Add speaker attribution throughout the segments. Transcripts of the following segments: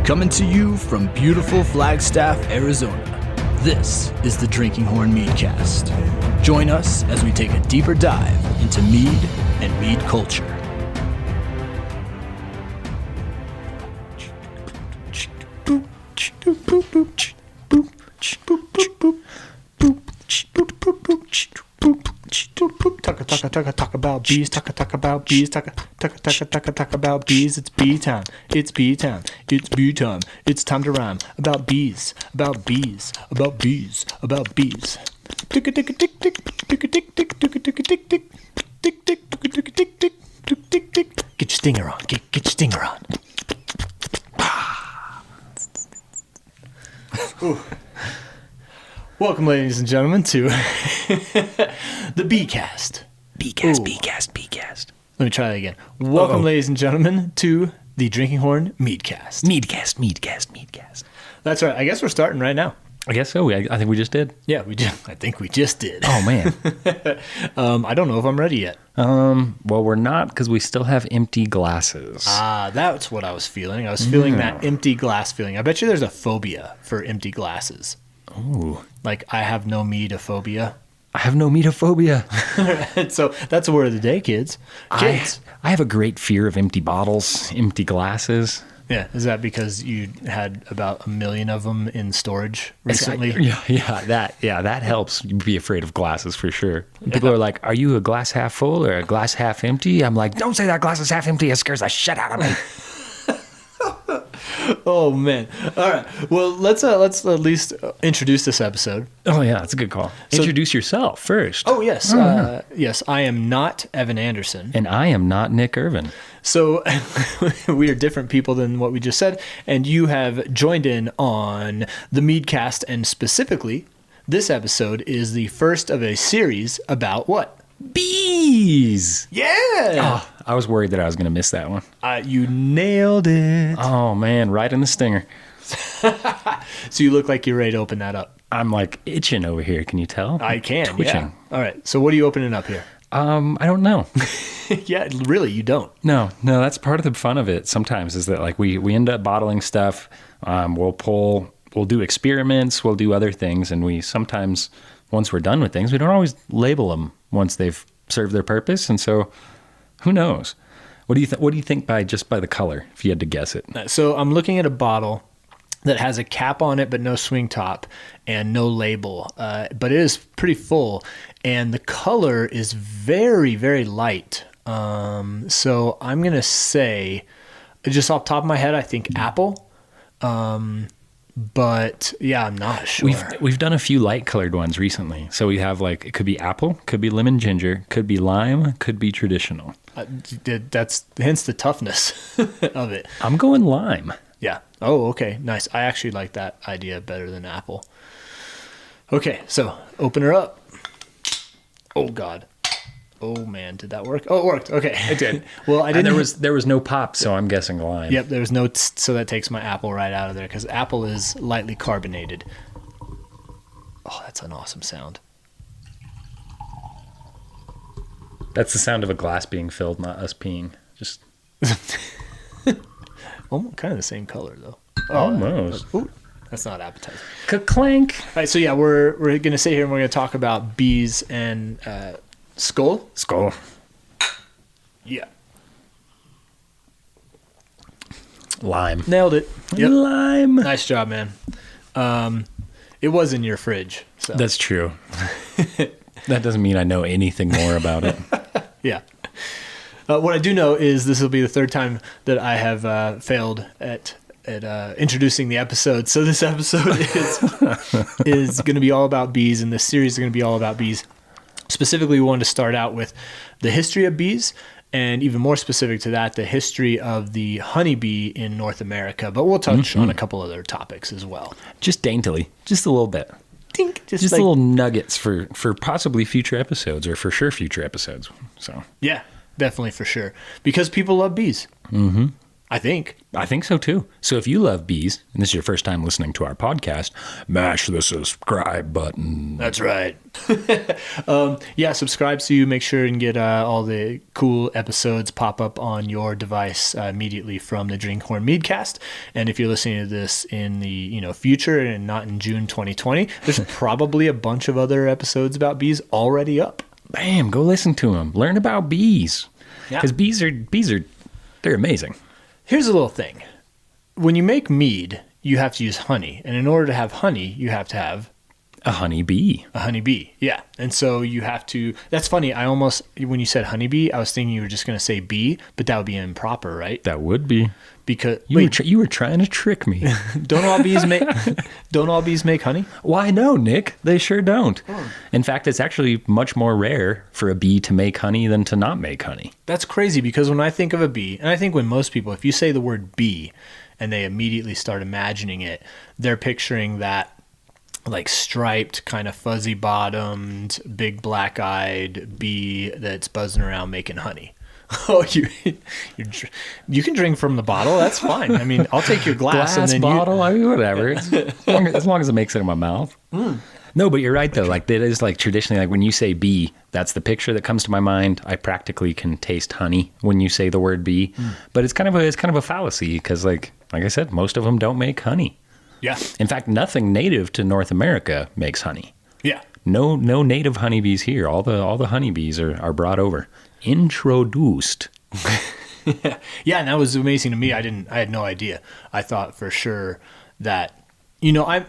Speaker 1: Coming to you from beautiful Flagstaff, Arizona, this is the Drinking Horn Meadcast. Join us as we take a deeper dive into mead and mead culture. Talk about bees, talk about bees, talk about bees. It's bee time, it's bee time, it's bee time. It's time to rhyme about bees, about bees, about bees, about bees. Tick tick tick tick tick tick tick tick tick tick tick tick tick tick tick tick tick tick. Get your stinger on, get your stinger on. Welcome, ladies and gentlemen, to the Beecast.
Speaker 2: Beecast.
Speaker 1: Let me try that again. Welcome, ladies and gentlemen, to the Drinking Horn Meadcast.
Speaker 2: Meadcast.
Speaker 1: That's right. I guess we're starting right now.
Speaker 2: I guess so. I think we just did.
Speaker 1: Yeah, we did. I think we just did.
Speaker 2: Oh, man.
Speaker 1: I don't know if I'm ready yet.
Speaker 2: Well, we're not because we still have empty glasses.
Speaker 1: That's what I was feeling. I was feeling that empty glass feeling. I bet you there's a phobia for empty glasses.
Speaker 2: Ooh.
Speaker 1: Like, I have no meadophobia.
Speaker 2: I have no meadophobia.
Speaker 1: So that's the word of the day, kids.
Speaker 2: I have a great fear of empty bottles, empty glasses.
Speaker 1: Yeah, is that because you had about 1 million of them in storage recently?
Speaker 2: That helps be afraid of glasses for sure. People are like, are you a glass half full or a glass half empty? I'm like, don't say that glass is half empty. It scares the shit out of me.
Speaker 1: Oh, man. All right. Well, let's at least introduce this episode.
Speaker 2: Oh, yeah, that's a good call. Introduce yourself first.
Speaker 1: Oh, yes. Yes, I am not Evan Anderson.
Speaker 2: And I am not Nick Irvin.
Speaker 1: So we are different people than what we just said, and you have joined in on the Meadcast, and specifically, this episode is the first of a series about what?
Speaker 2: Bees!
Speaker 1: Yeah!
Speaker 2: Oh, I was worried that I was going to miss that one.
Speaker 1: You nailed it.
Speaker 2: Oh, man, right in the stinger.
Speaker 1: So you look like you're ready to open that up.
Speaker 2: I'm like itching over here. Can you tell?
Speaker 1: I can,
Speaker 2: twitching.
Speaker 1: Yeah. All right, so what are you opening up here?
Speaker 2: I don't know.
Speaker 1: Yeah, really, you don't.
Speaker 2: No, that's part of the fun of it sometimes is that like we end up bottling stuff. We'll do experiments, we'll do other things, and we sometimes, once we're done with things, we don't always label them once they've served their purpose. And so who knows? What do you think by the color, if you had to guess it?
Speaker 1: So I'm looking at a bottle that has a cap on it but no swing top and no label, but it is pretty full, and the color is very, very light. So I'm gonna say, just off the top of my head, I think apple, but yeah, I'm not sure.
Speaker 2: We've done a few light colored ones recently, so we have like, it could be apple, could be lemon ginger, could be lime, could be traditional.
Speaker 1: That's hence the toughness of it.
Speaker 2: I'm going lime.
Speaker 1: Yeah. Oh, okay. Nice. I actually like that idea better than apple. Okay, so open her up. Oh, God. Oh, man. Did that work? Oh, it worked. Okay.
Speaker 2: It did.
Speaker 1: Well, I didn't.
Speaker 2: There was no pop, so I'm guessing lime.
Speaker 1: Yep, there was no so that takes my apple right out of there because apple is lightly carbonated. Oh, that's an awesome sound.
Speaker 2: That's the sound of a glass being filled, not us peeing. Just
Speaker 1: almost kind of the same color though.
Speaker 2: Almost.
Speaker 1: That's not appetizing.
Speaker 2: Ka-clank.
Speaker 1: All right, so yeah, we're gonna sit here and we're gonna talk about bees and skull. Yeah.
Speaker 2: Lime.
Speaker 1: Nailed it. Yep.
Speaker 2: Lime.
Speaker 1: Nice job, man. It was in your fridge. So.
Speaker 2: That's true. That doesn't mean I know anything more about it.
Speaker 1: Yeah. What I do know is this will be the third time that I have failed at introducing the episode. So this episode is going to be all about bees, and this series is going to be all about bees. Specifically, we wanted to start out with the history of bees, and even more specific to that, the history of the honeybee in North America. But we'll touch on a couple other topics as well.
Speaker 2: Just daintily, just a little bit. Just like, little nuggets for possibly future episodes, or for sure future episodes. So
Speaker 1: yeah, definitely for sure, because people love bees.
Speaker 2: Mm-hmm.
Speaker 1: I think
Speaker 2: so too. So if you love bees, and this is your first time listening to our podcast, mash the subscribe button.
Speaker 1: That's right. Yeah, subscribe so you make sure and get all the cool episodes pop up on your device immediately from the Drinkhorn Meadcast. And if you're listening to this in the future and not in June 2020, there's probably a bunch of other episodes about bees already up.
Speaker 2: Bam, go listen to them. Learn about bees. Because bees are they're amazing.
Speaker 1: Here's a little thing. When you make mead, you have to use honey. And in order to have honey, you have to have
Speaker 2: a honeybee.
Speaker 1: A honeybee, yeah. And so you have to, that's funny. When you said honeybee, I was thinking you were just going to say bee, but that would be improper, right?
Speaker 2: That would be.
Speaker 1: Because
Speaker 2: you were trying to trick me.
Speaker 1: Don't all bees make honey?
Speaker 2: Why no, Nick? They sure don't. Oh. In fact, it's actually much more rare for a bee to make honey than to not make honey.
Speaker 1: That's crazy because when I think of a bee, and I think when most people, if you say the word bee and they immediately start imagining it, they're picturing that like striped, kind of fuzzy bottomed, big black eyed bee that's buzzing around making honey. Oh, you can drink from the bottle. That's fine. I mean, I'll take your glass and then
Speaker 2: bottle. I mean, whatever. As long as it makes it in my mouth. Mm. No, but you're right though. Like that is like traditionally, like when you say bee, that's the picture that comes to my mind. I practically can taste honey when you say the word bee, but it's kind of a fallacy because like I said, most of them don't make honey.
Speaker 1: Yeah.
Speaker 2: In fact, nothing native to North America makes honey.
Speaker 1: Yeah.
Speaker 2: No native honeybees here. All the honeybees are brought over. Introduced.
Speaker 1: Yeah, and that was amazing to me. I had no idea. I thought for sure that, I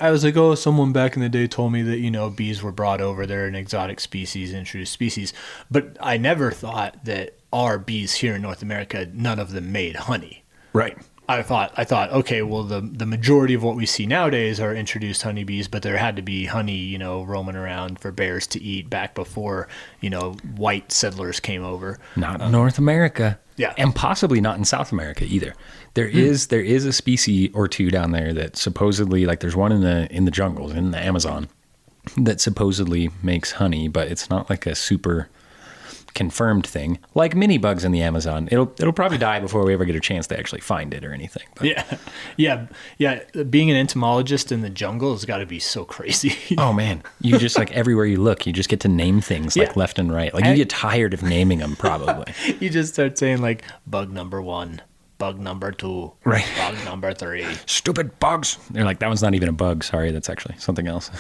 Speaker 1: was like, oh, someone back in the day told me that, bees were brought over. They're an exotic species, introduced species. But I never thought that our bees here in North America, none of them made honey.
Speaker 2: Right.
Speaker 1: I thought, okay, well, the majority of what we see nowadays are introduced honeybees, but there had to be honey, roaming around for bears to eat back before, white settlers came over.
Speaker 2: Not in North America.
Speaker 1: Yeah.
Speaker 2: And possibly not in South America either. There is a species or two down there that supposedly, like there's one in the jungles, in the Amazon, that supposedly makes honey, but it's not like a super confirmed thing, like mini bugs in the Amazon. It'll probably die before we ever get a chance to actually find it or anything. But.
Speaker 1: Yeah. Being an entomologist in the jungle has got to be so crazy.
Speaker 2: Oh man, you just like everywhere you look, you just get to name things like left and right. Like you get tired of naming them probably.
Speaker 1: You just start saying like bug number 1. Bug number 2,
Speaker 2: right? Bug
Speaker 1: number 3.
Speaker 2: Stupid bugs. They're like, that one's not even a bug. Sorry, that's actually something else.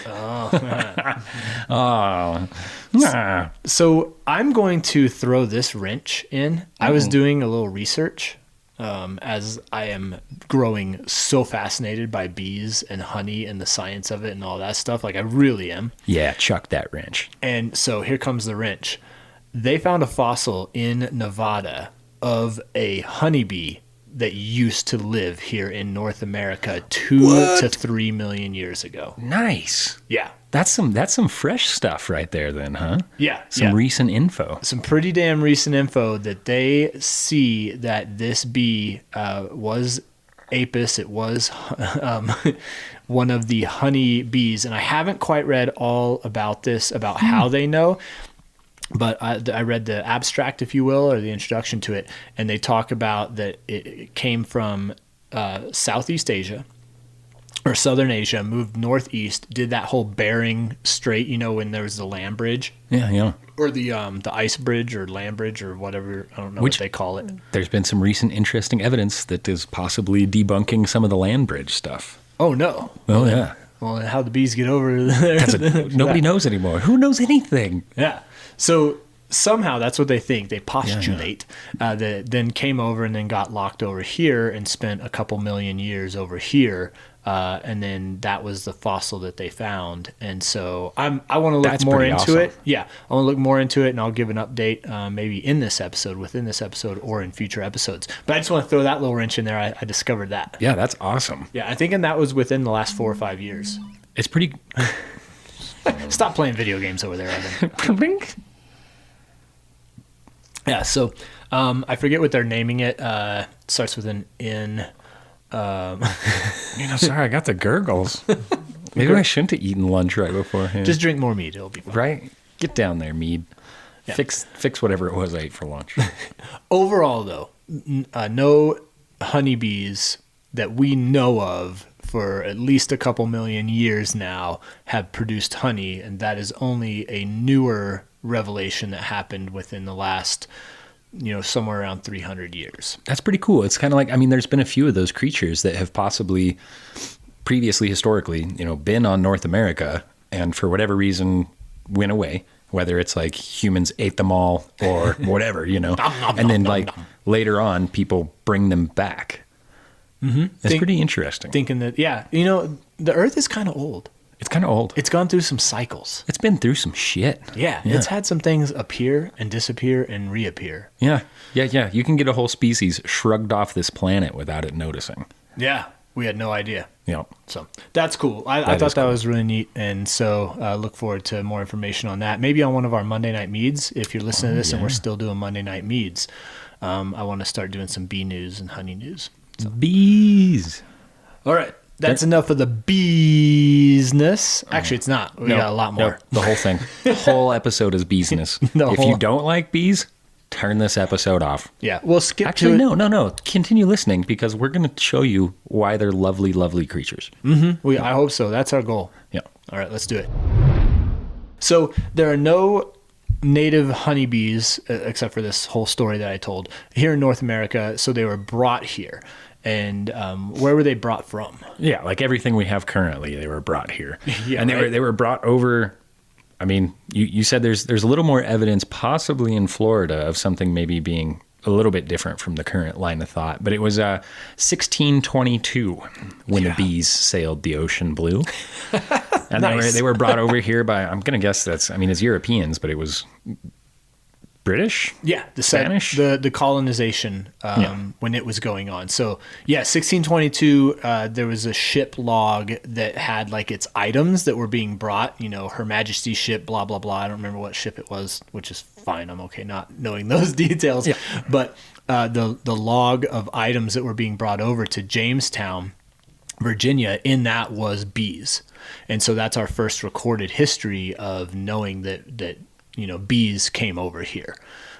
Speaker 1: So I'm going to throw this wrench in. I was doing a little research as I am growing so fascinated by bees and honey and the science of it and all that stuff. Like I really am.
Speaker 2: Yeah, chuck that wrench.
Speaker 1: And so here comes the wrench. They found a fossil in Nevada of a honeybee that used to live here in North America 2 to 3 million years ago.
Speaker 2: Nice.
Speaker 1: Yeah.
Speaker 2: That's some fresh stuff right there then, huh?
Speaker 1: Yeah.
Speaker 2: Some recent info.
Speaker 1: Some pretty damn recent info that they see that this bee was Apis. It was one of the honey bees. And I haven't quite read all about this, about how they know. But I read the abstract, if you will, or the introduction to it, and they talk about that it came from Southeast Asia or Southern Asia, moved northeast, did that whole Bering Strait, when there was the land bridge.
Speaker 2: Yeah.
Speaker 1: Or the ice bridge or land bridge or whatever, I don't know what they call it.
Speaker 2: There's been some recent interesting evidence that is possibly debunking some of the land bridge stuff.
Speaker 1: Oh, no.
Speaker 2: Oh, yeah.
Speaker 1: Well, how the bees get over there.
Speaker 2: Nobody knows anymore. Who knows anything?
Speaker 1: Yeah. So somehow that's what they think. They postulate that then came over and then got locked over here and spent a couple million years over here. And then that was the fossil that they found. And so I want to look more into it. Yeah. I want to look more into it and I'll give an update maybe within this episode or in future episodes. But I just want to throw that little wrench in there. I discovered that.
Speaker 2: Yeah, that's awesome.
Speaker 1: Yeah. I think that was within the last 4 or 5 years.
Speaker 2: It's pretty...
Speaker 1: Stop playing video games over there, Evan. Yeah, so I forget what they're naming it. Starts with an N.
Speaker 2: Sorry, I got the gurgles. Maybe I shouldn't have eaten lunch right beforehand.
Speaker 1: Just drink more mead. It'll be fine.
Speaker 2: Right? Get down there, mead. Yeah. Fix whatever it was I ate for lunch.
Speaker 1: Overall, though, no honeybees that we know of for at least a couple million years now have produced honey, and that is only a newer revelation that happened within the last, somewhere around 300 years.
Speaker 2: That's pretty cool. It's kind of like, I mean, there's been a few of those creatures that have possibly previously, historically, been on North America and for whatever reason went away, whether it's like humans ate them all or whatever, and then like later on people bring them back. Mm-hmm. It's pretty interesting.
Speaker 1: Thinking that, the Earth is kind of old.
Speaker 2: It's kind of old.
Speaker 1: It's gone through some cycles.
Speaker 2: It's been through some shit.
Speaker 1: Yeah. It's had some things appear and disappear and reappear.
Speaker 2: Yeah. You can get a whole species shrugged off this planet without it noticing.
Speaker 1: Yeah. We had no idea.
Speaker 2: Yeah.
Speaker 1: So that's cool. I thought that was really neat. And so look forward to more information on that. Maybe on one of our Monday Night Meads. If you're listening to this and we're still doing Monday Night Meads, I want to start doing some bee news and honey news. So.
Speaker 2: Bees.
Speaker 1: All right. That's enough of the beesness. Actually, it's not. We got a lot more.
Speaker 2: No, the whole thing. The whole episode is beesness. If you don't like bees, turn this episode off.
Speaker 1: Yeah, we'll skip
Speaker 2: Actually,
Speaker 1: to it.
Speaker 2: No. Continue listening because we're going to show you why they're lovely, lovely creatures.
Speaker 1: Mm-hmm. I hope so. That's our goal.
Speaker 2: Yeah.
Speaker 1: All right, let's do it. So there are no native honeybees, except for this whole story that I told, here in North America. So they were brought here. And where were they brought from?
Speaker 2: Yeah, like everything we have currently, they were brought here.
Speaker 1: Yeah,
Speaker 2: and they were brought over. I mean, you said there's a little more evidence possibly in Florida of something maybe being a little bit different from the current line of thought. But it was 1622 when the bees sailed the ocean blue. And
Speaker 1: Nice.
Speaker 2: they were brought over here by, I'm going to guess it's Europeans, but it was British?
Speaker 1: Yeah, the
Speaker 2: Spanish?
Speaker 1: The colonization when it was going on. So, 1622, there was a ship log that had like its items that were being brought, Her Majesty's ship, blah, blah, blah. I don't remember what ship it was, which is fine. I'm okay not knowing those details. Yeah. But the log of items that were being brought over to Jamestown, Virginia, in that was bees. And so that's our first recorded history of knowing that bees came over here.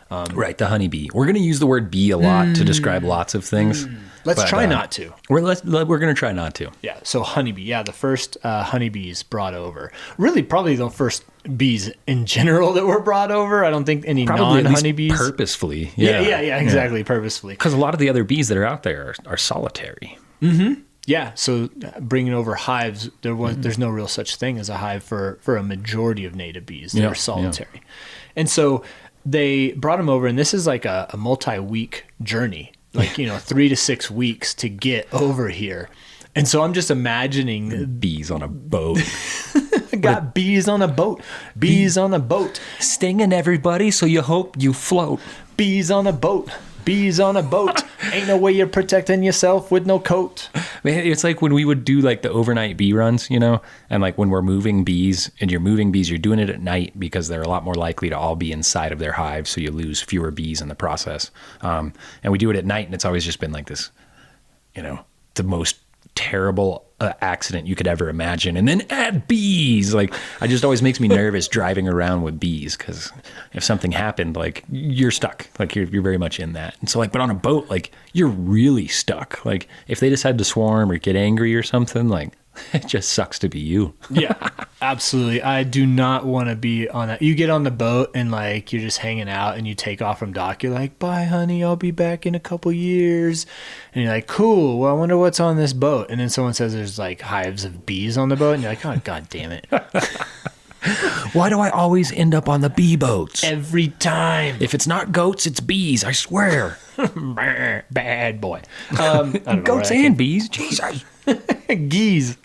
Speaker 2: Right, the honeybee. We're going to use the word bee a lot to describe lots of things.
Speaker 1: Let's try not to.
Speaker 2: We're going to try not to.
Speaker 1: Yeah, so honeybee. Yeah, the first honeybees brought over. Really, probably the first bees in general that were brought over. I don't think any non-honeybees.
Speaker 2: Purposefully.
Speaker 1: Yeah, exactly, purposefully.
Speaker 2: Because a lot of the other bees that are out there are solitary.
Speaker 1: Mm-hmm. Yeah, so bringing over hives, there's no real such thing as a hive for a majority of native bees. They're solitary. Yeah. And so they brought them over, and this is like a multi-week journey, like, 3 to 6 weeks to get over here. And so I'm just imagining
Speaker 2: bees on a boat.
Speaker 1: Got bees on a boat. Bees on a boat.
Speaker 2: Stinging everybody so you hope you float.
Speaker 1: Bees on a boat. Bees on a boat. Ain't no way you're protecting yourself with no coat.
Speaker 2: Man, it's like when we would do like the overnight bee runs, and like when we're moving bees and you're moving bees, you're doing it at night because they're a lot more likely to all be inside of their hive. So you lose fewer bees in the process. And we do it at night, and it's always just been like this, the most terrible accident you could ever imagine. And then add bees. Like, it just always makes me nervous driving around with bees, because if something happened, like, you're stuck. Like, you're very much in that. And so, like, but on a boat, like, you're really stuck. Like, if they decide to swarm or get angry or something, like, it just sucks to be you.
Speaker 1: Yeah, absolutely. I do not want to be on that. You get on the boat and like you're just hanging out and you take off from dock. You're like, bye, honey, I'll be back in a couple years. And you're like, cool. Well, I wonder what's on this boat. And then someone says there's like hives of bees on the boat. And you're like, oh, God damn it.
Speaker 2: Why do I always end up on the bee boats?
Speaker 1: Every time.
Speaker 2: If it's not goats, it's bees, I swear.
Speaker 1: Bad boy.
Speaker 2: Goats and bees. Jesus.
Speaker 1: Geese.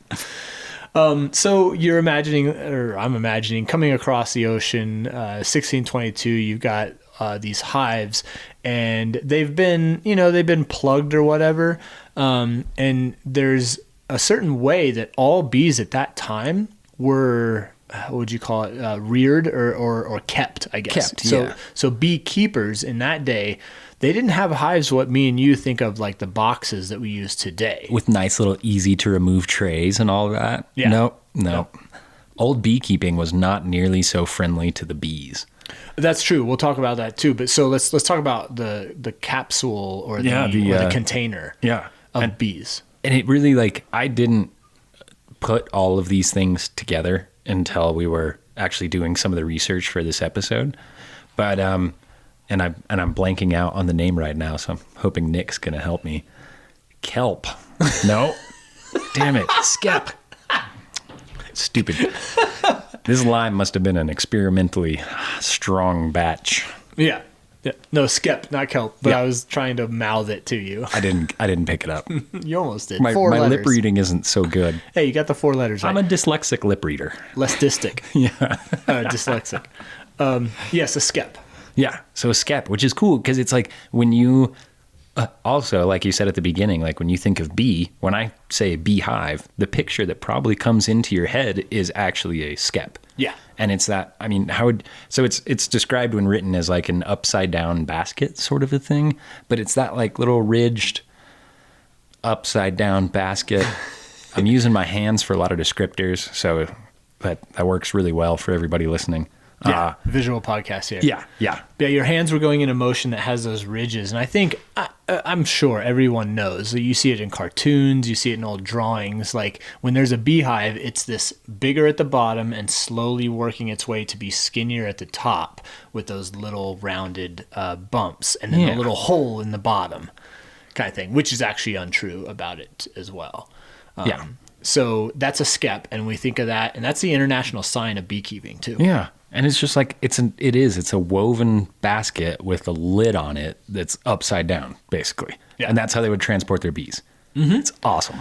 Speaker 1: So you're imagining, or I'm imagining, coming across the ocean, 1622, you've got these hives, and they've been plugged or whatever. And there's a certain way that all bees at that time were, what would you call it, reared or kept, I guess.
Speaker 2: Kept,
Speaker 1: So beekeepers in that day, they didn't have hives what me and you think of like the boxes that we use today.
Speaker 2: With nice little easy to remove trays and all that.
Speaker 1: Yeah.
Speaker 2: No. Old beekeeping was not nearly so friendly to the bees.
Speaker 1: That's true. We'll talk about that too. But so let's talk about the capsule or the container of bees.
Speaker 2: And it really, like, I didn't put all of these things together until we were actually doing some of the research for this episode. But and I'm blanking out on the name right now, so I'm hoping Nick's gonna help me. Kelp. No. Damn it. Skep. Stupid. This lime must have been an experimentally strong batch.
Speaker 1: Yeah. No, skep, not kelp. But I was trying to mouth it to you.
Speaker 2: I didn't pick it up.
Speaker 1: You almost did.
Speaker 2: My lip reading isn't so good.
Speaker 1: Hey, you got the 4 letters right.
Speaker 2: I'm a dyslexic lip reader.
Speaker 1: Less dystic.
Speaker 2: Yeah.
Speaker 1: Dyslexic. Yes, a skep.
Speaker 2: Yeah. So a skep, which is cool because it's like when you also, like you said at the beginning, like when you think of bee, when I say beehive, the picture that probably comes into your head is actually a skep.
Speaker 1: Yeah.
Speaker 2: And it's that, I mean, it's described when written as like an upside down basket sort of a thing, but it's that like little ridged upside down basket. I'm using my hands for a lot of descriptors, so that works really well for everybody listening.
Speaker 1: Yeah, visual podcast here.
Speaker 2: Yeah.
Speaker 1: Your hands were going in a motion that has those ridges, and I think I'm sure everyone knows. You see it in cartoons, you see it in old drawings. Like when there's a beehive, it's this bigger at the bottom and slowly working its way to be skinnier at the top with those little rounded bumps, and then a little hole in the bottom, kind of thing, which is actually untrue about it as well. So that's a skep, and we think of that, and that's the international sign of beekeeping too.
Speaker 2: Yeah. And it's just like, it's a woven basket with a lid on it that's upside down, basically. Yeah. And that's how they would transport their bees. Mm-hmm. It's awesome.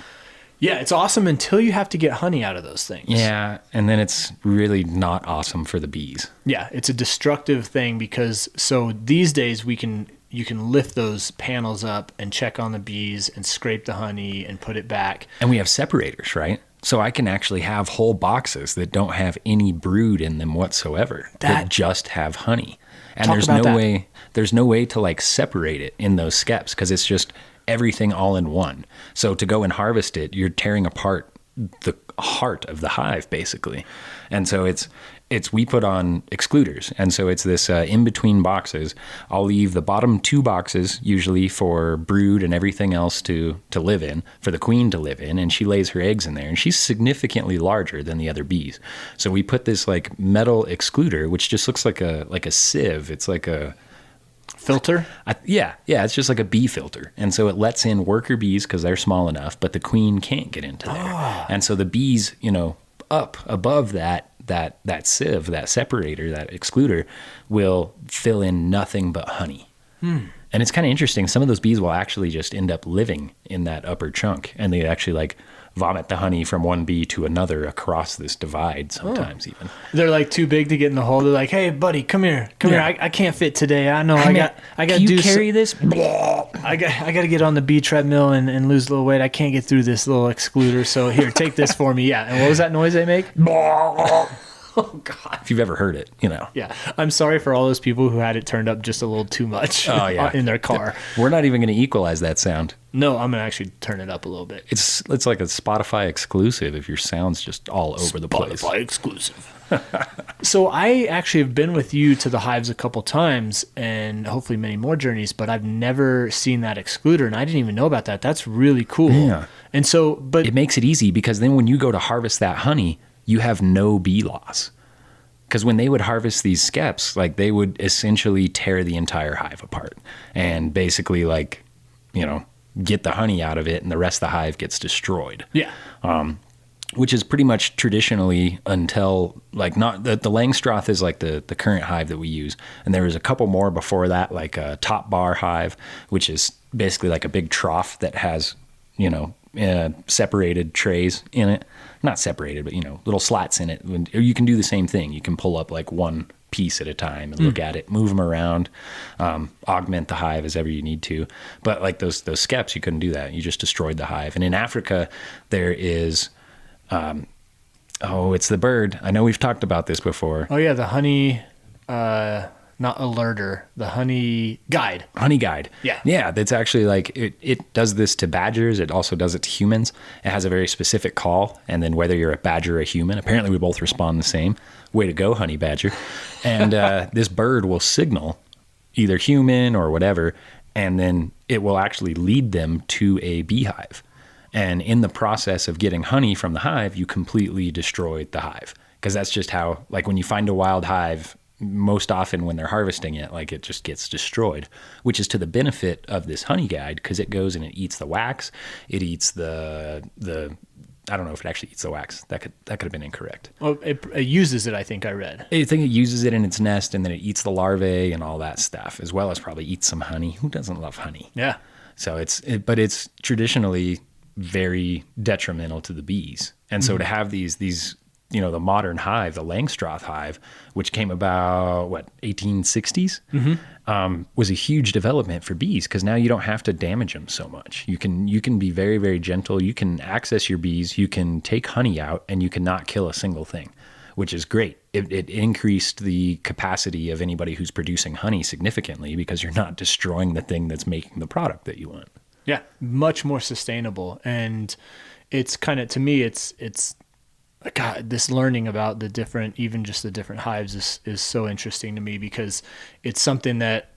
Speaker 1: Yeah, it's awesome until you have to get honey out of those things.
Speaker 2: Yeah, and then it's really not awesome for the bees.
Speaker 1: Yeah, it's a destructive thing because, so these days you can lift those panels up and check on the bees and scrape the honey and put it back.
Speaker 2: And we have separators, right? So I can actually have whole boxes that don't have any brood in them whatsoever, that just have honey. And there's no way to like separate it in those skeps because it's just everything all in one. So to go and harvest it, you're tearing apart the heart of the hive basically. And so we put on excluders. And so it's this in between boxes. I'll leave the bottom 2 boxes usually for brood and everything else to live in, for the queen to live in. And she lays her eggs in there, and she's significantly larger than the other bees. So we put this like metal excluder, which just looks like a sieve. It's like a
Speaker 1: filter.
Speaker 2: Yeah. It's just like a bee filter. And so it lets in worker bees because they're small enough, but the queen can't get into there. And so the bees, up above that sieve, that separator, that excluder will fill in nothing but honey. And it's kind of interesting. Some of those bees will actually just end up living in that upper chunk, and they actually like vomit the honey from one bee to another across this divide sometimes even.
Speaker 1: They're like too big to get in the hole. They're like, hey buddy, come here. I can't fit today. I know I got
Speaker 2: to do carry this.
Speaker 1: I got to get on the bee treadmill and lose a little weight. I can't get through this little excluder. So here, take this for me. Yeah. And what was that noise they make? Oh God!
Speaker 2: If you've ever heard it,
Speaker 1: Yeah, I'm sorry for all those people who had it turned up just a little too much. In their car.
Speaker 2: We're not even going to equalize that sound.
Speaker 1: No, I'm gonna actually turn it up a little bit.
Speaker 2: It's like a Spotify exclusive if your sound's just all over the place.
Speaker 1: Spotify exclusive. So I actually have been with you to the hives a couple times, and hopefully many more journeys, but I've never seen that excluder, and I didn't even know about that. That's really cool.
Speaker 2: Yeah.
Speaker 1: And so, but
Speaker 2: it makes it easy because then when you go to harvest that honey, you have no bee loss. Because when they would harvest these skeps, like they would essentially tear the entire hive apart and basically get the honey out of it, and the rest of the hive gets destroyed.
Speaker 1: Yeah.
Speaker 2: Which is pretty much traditionally until like not the Langstroth is like the current hive that we use. And there was a couple more before that, like a top bar hive, which is basically like a big trough that has, separated trays in it. Not separated, but little slats in it. Or you can do the same thing. You can pull up like one piece at a time and look at it, move them around, augment the hive as ever you need to. But like those skeps, you couldn't do that. You just destroyed the hive. And in Africa, there is, it's the bird. I know we've talked about this before.
Speaker 1: Oh yeah, the honey. not alerter, the honey guide.
Speaker 2: Honey guide.
Speaker 1: Yeah.
Speaker 2: Yeah. That's actually like, it does this to badgers. It also does it to humans. It has a very specific call. And then whether you're a badger or a human, apparently we both respond the same. Way to go, honey badger. And this bird will signal either human or whatever, and then it will actually lead them to a beehive. And in the process of getting honey from the hive, you completely destroyed the hive. Because that's just how, like when you find a wild hive, most often when they're harvesting it, like it just gets destroyed, which is to the benefit of this honey guide, because it goes and it eats the wax. It eats the I don't know if it actually eats the wax. That could have been incorrect.
Speaker 1: Well, it uses it, I think I read.
Speaker 2: I think it uses it in its nest, and then it eats the larvae and all that stuff, as well as probably eats some honey. Who doesn't love honey?
Speaker 1: Yeah.
Speaker 2: So but it's traditionally very detrimental to the bees. And so to have these, the modern hive, the Langstroth Hive, which came about, 1860s, was a huge development for bees, because now you don't have to damage them so much. You can be very, very gentle. You can access your bees. You can take honey out, and you cannot kill a single thing, which is great. It increased the capacity of anybody who's producing honey significantly, because you're not destroying the thing that's making the product that you want.
Speaker 1: Yeah, much more sustainable. And it's kind of, to me, it's God, this learning about the different hives is so interesting to me, because it's something that,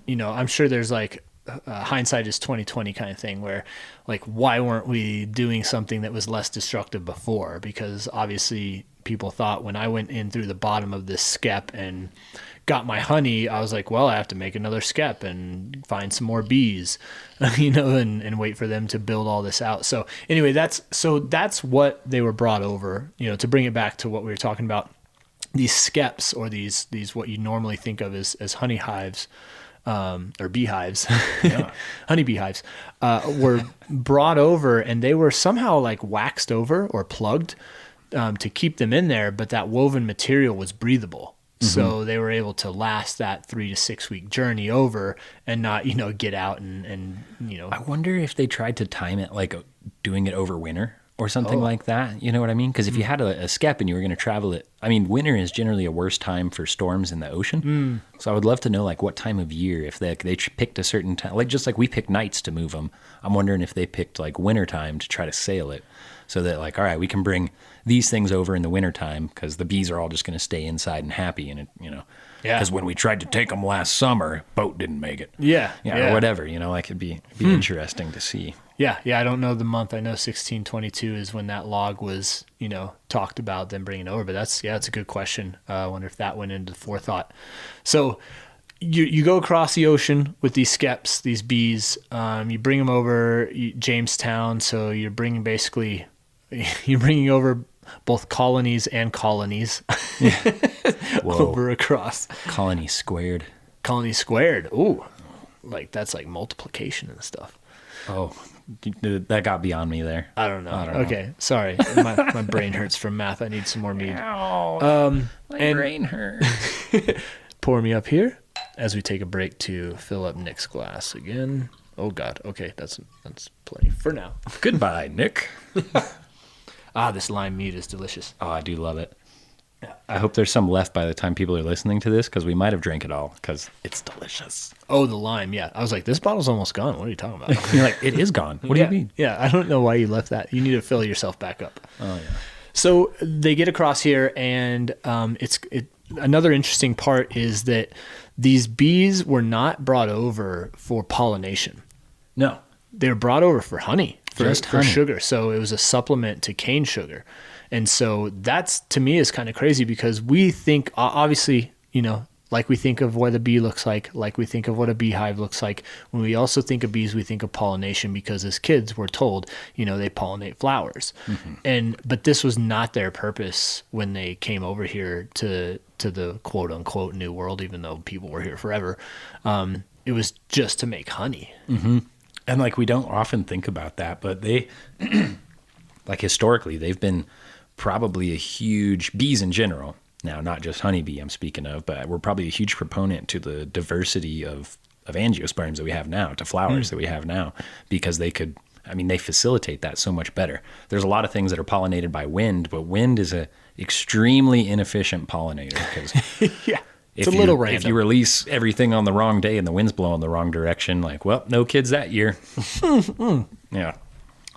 Speaker 1: I'm sure there's like hindsight is 2020 kind of thing, where like, why weren't we doing something that was less destructive before? Because obviously people thought, when I went in through the bottom of this skep and got my honey, I was like, well, I have to make another skep and find some more bees, and wait for them to build all this out. So anyway, that's what they were brought over, to bring it back to what we were talking about, these skeps, or these what you normally think of as honey hives, or beehives,
Speaker 2: Yeah.
Speaker 1: honeybee hives, were brought over, and they were somehow like waxed over or plugged, to keep them in there. But that woven material was breathable. So they were able to last that 3 to 6 week journey over, and not, get out and.
Speaker 2: I wonder if they tried to time it, like doing it over winter or something like that. You know what I mean? Because if you had a skep and you were going to travel it, winter is generally a worse time for storms in the ocean. So I would love to know, like, what time of year, if they picked a certain time, like just like we pick nights to move them. I'm wondering if they picked like winter time to try to sail it, so that like, all right, we can bring these things over in the wintertime, because the bees are all just going to stay inside and happy. And because when we tried to take them last summer, boat didn't make it.
Speaker 1: Yeah.
Speaker 2: Or whatever, like it'd be interesting to see.
Speaker 1: Yeah. I don't know the month. I know 1622 is when that log was, talked about them bringing over. But that's a good question. I wonder if that went into forethought. So you go across the ocean with these skeps, these bees. You bring them over Jamestown. So you're bringing over both colonies and colonies over across.
Speaker 2: Colony squared.
Speaker 1: Ooh, like that's like multiplication and stuff.
Speaker 2: Oh, that got beyond me there.
Speaker 1: I don't know. Okay, sorry. My brain hurts from math. I need some more mead.
Speaker 2: Ow, my brain hurts.
Speaker 1: Pour me up here as we take a break to fill up Nick's glass again. Oh God. Okay, that's plenty for now.
Speaker 2: Goodbye, Nick.
Speaker 1: This lime mead is delicious.
Speaker 2: Oh, I do love it. I hope there's some left by the time people are listening to this, because we might have drank it all, because it's delicious.
Speaker 1: Oh, the lime, yeah. I was like, this bottle's almost gone. What are you talking about?
Speaker 2: You're like, it is gone. What do you mean?
Speaker 1: Yeah, I don't know why you left that. You need to fill yourself back up.
Speaker 2: Oh, yeah.
Speaker 1: So they get across here, and another interesting part is that these bees were not brought over for pollination.
Speaker 2: No.
Speaker 1: They were brought over for honey. For
Speaker 2: honey.
Speaker 1: Sugar. So it was a supplement to cane sugar. And so that's, to me, is kind of crazy, because we think, obviously, like we think of what a bee looks like we think of what a beehive looks like. When we also think of bees, we think of pollination, because as kids we're told, they pollinate flowers. But this was not their purpose when they came over here to the quote unquote new world, even though people were here forever. It was just to make honey.
Speaker 2: And like, we don't often think about that, but they, like historically, they've been probably a huge, bees in general, now not just honeybee I'm speaking of, but we're probably a huge proponent to the diversity of angiosperms that we have now, to flowers that we have now, because they facilitate that so much better. There's a lot of things that are pollinated by wind, but wind is a extremely inefficient pollinator, because
Speaker 1: It's a little
Speaker 2: If
Speaker 1: random.
Speaker 2: you release everything on the wrong day and the wind's blowing the wrong direction, like, well, no kids that year. Yeah.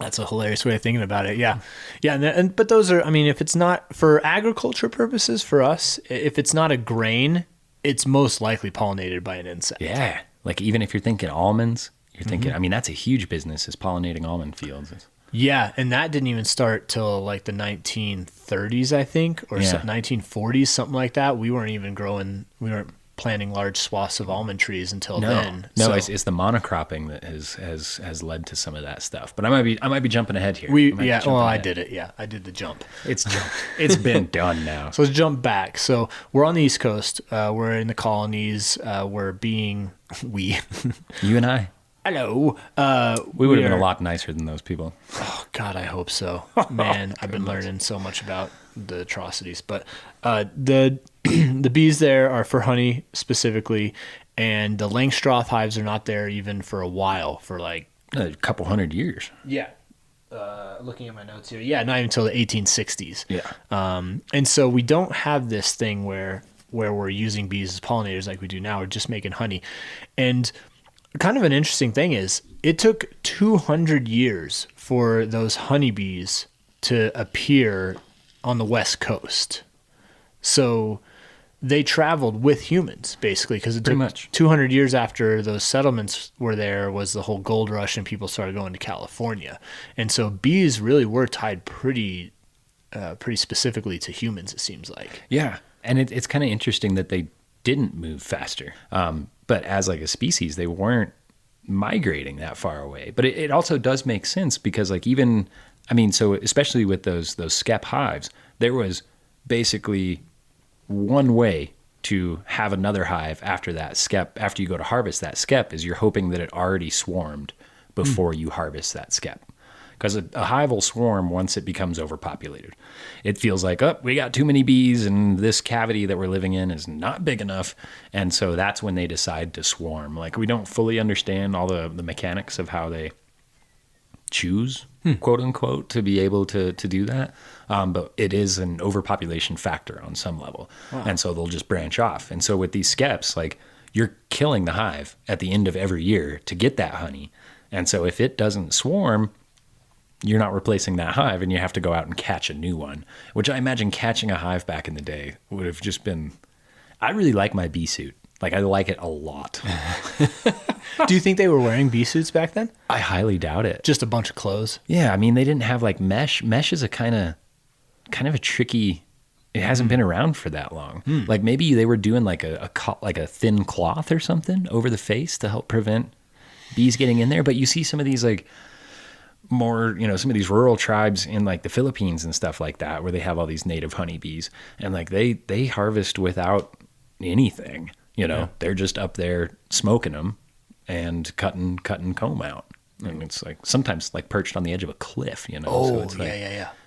Speaker 1: That's a hilarious way of thinking about it. Yeah. Yeah. But those are, I mean, if it's not for agriculture purposes for us, if it's not a grain, it's most likely pollinated by an insect.
Speaker 2: Yeah. Like even if you're thinking almonds, you're thinking, I mean, that's a huge business is pollinating almond fields.
Speaker 1: Yeah. And that didn't even start till like the 1930s, I think, or 1940s, something like that. We weren't planting large swaths of almond trees until then.
Speaker 2: No,
Speaker 1: So
Speaker 2: it's the monocropping that has led to some of that stuff. But I might be jumping ahead here.
Speaker 1: I did it. Yeah. I did the jump.
Speaker 2: It's jumped. It's been done now.
Speaker 1: So let's jump back. So we're on the East Coast. We're in the colonies.
Speaker 2: You and I.
Speaker 1: Hello.
Speaker 2: We would have been a lot nicer than those people.
Speaker 1: Oh God, I hope so. Man, I've been learning so much about the atrocities. But the bees there are for honey specifically, and the Langstroth hives are not there even for a while, for like
Speaker 2: A couple hundred years.
Speaker 1: Yeah. Looking at my notes here. Yeah, not even until the 1860s.
Speaker 2: Yeah.
Speaker 1: And so we don't have this thing where we're using bees as pollinators like we do now. We're just making honey. And kind of an interesting thing is it took 200 years for those honeybees to appear on the West Coast. So they traveled with humans, basically, because it took 200 years after those settlements were there was the whole gold rush and people started going to California. And so bees really were tied pretty specifically to humans, it seems like.
Speaker 2: Yeah. And it's kind of interesting that they didn't move faster. But as like a species, they weren't migrating that far away. But it also does make sense because like even, I mean, so especially with those skep hives, there was basically one way to have another hive after that skep, after you go to harvest that skep, is you're hoping that it already swarmed before you harvest that skep. Because a hive will swarm once it becomes overpopulated. It feels like, oh, we got too many bees and this cavity that we're living in is not big enough. And so that's when they decide to swarm. Like we don't fully understand all the mechanics of how they choose, quote unquote, to be able to do that. But it is an overpopulation factor on some level. Wow. And so they'll just branch off. And so with these skeps, like you're killing the hive at the end of every year to get that honey. And so if it doesn't swarm, you're not replacing that hive and you have to go out and catch a new one, which I imagine catching a hive back in the day would have just been, I really like my bee suit. Like I like it a lot.
Speaker 1: Do you think they were wearing bee suits back then?
Speaker 2: I highly doubt it.
Speaker 1: Just a bunch of clothes.
Speaker 2: Yeah. I mean, they didn't have like mesh. Mesh is a kind of a tricky, it hasn't been around for that long. Like maybe they were doing like a thin cloth or something over the face to help prevent bees getting in there. But you see some of these like, more, some of these rural tribes in like the Philippines and stuff like that, where they have all these native honeybees and like they harvest without anything, they're just up there smoking them and cutting comb out. And it's like sometimes like perched on the edge of a cliff,
Speaker 1: Oh,
Speaker 2: so it's like,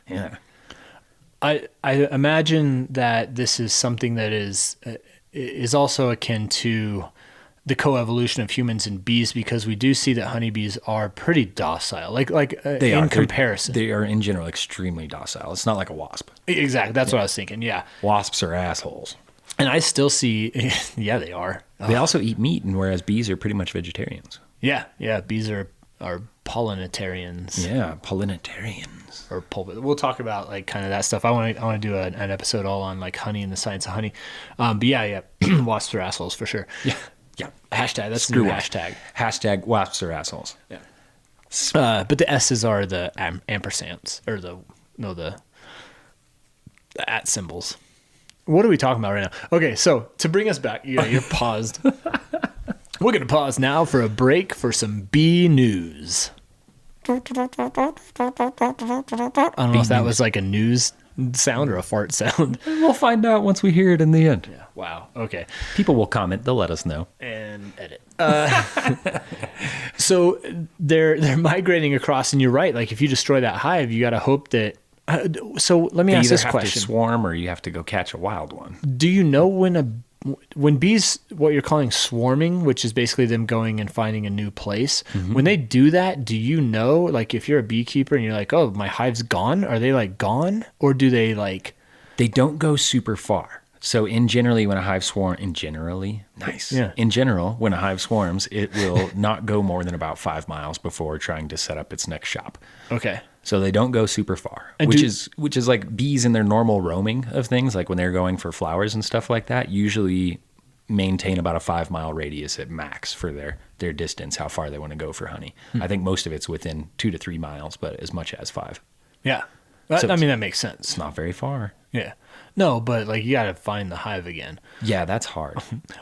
Speaker 1: yeah. I imagine that this is something that is also akin to the coevolution of humans and bees, because we do see that honeybees are pretty docile, they in comparison.
Speaker 2: They are in general extremely docile. It's not like a wasp.
Speaker 1: Exactly. That's what I was thinking. Yeah.
Speaker 2: Wasps are assholes.
Speaker 1: And I still see, yeah, they are.
Speaker 2: They also eat meat, and whereas bees are pretty much vegetarians.
Speaker 1: Yeah. Bees are pollinatarians.
Speaker 2: Yeah. Pollinatarians.
Speaker 1: Or we'll talk about like kind of that stuff. I want to do an episode all on like honey and the science of honey. But yeah. Wasps are assholes for sure.
Speaker 2: Yeah.
Speaker 1: Hashtag. That's the new hashtag.
Speaker 2: Hashtag wasps are assholes.
Speaker 1: Yeah. But the S's are the ampersands, or the at symbols. What are we talking about right now? Okay, so to bring us back, you're paused. We're going to pause now for a break for some bee news. I don't know if that was like a news sound or a fart sound.
Speaker 2: We'll find out once we hear it in the end.
Speaker 1: Yeah. Wow. Okay.
Speaker 2: People will comment. They'll let us know.
Speaker 1: And edit. So they're migrating across, and you're right. Like if you destroy that hive, you got to hope that. So let me ask this question:
Speaker 2: you have to swarm, or you have to go catch a wild one.
Speaker 1: Do you know when bees, what you're calling swarming, which is basically them going and finding a new place, when they do that, do you know, like if you're a beekeeper and you're like, oh, my hive's gone, are they like gone? Or do they like...
Speaker 2: They don't go super far. So in generally when a hive nice.
Speaker 1: Yeah.
Speaker 2: In general, when a hive swarms, it will not go more than about 5 miles before trying to set up its next shop.
Speaker 1: Okay.
Speaker 2: So they don't go super far,
Speaker 1: And
Speaker 2: which is like bees in their normal roaming of things, like when they're going for flowers and stuff like that, usually maintain about a 5 mile radius at max for their distance, how far they want to go for honey. I think most of it's within 2 to 3 miles, but as much as 5.
Speaker 1: Yeah.
Speaker 2: So
Speaker 1: I mean, that makes sense.
Speaker 2: It's not very far.
Speaker 1: Yeah. No, but like you got to find the hive again.
Speaker 2: Yeah, that's hard.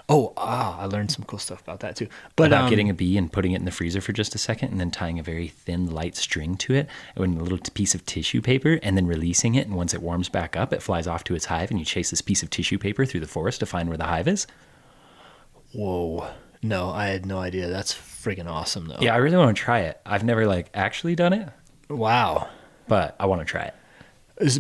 Speaker 1: I learned some cool stuff about that too. But
Speaker 2: About getting a bee and putting it in the freezer for just a second and then tying a very thin, light string to it and a little piece of tissue paper and then releasing it. And once it warms back up, it flies off to its hive and you chase this piece of tissue paper through the forest to find where the hive is.
Speaker 1: Whoa. No, I had no idea. That's freaking awesome though.
Speaker 2: Yeah, I really want to try it. I've never actually done it.
Speaker 1: Wow.
Speaker 2: But I want to try it.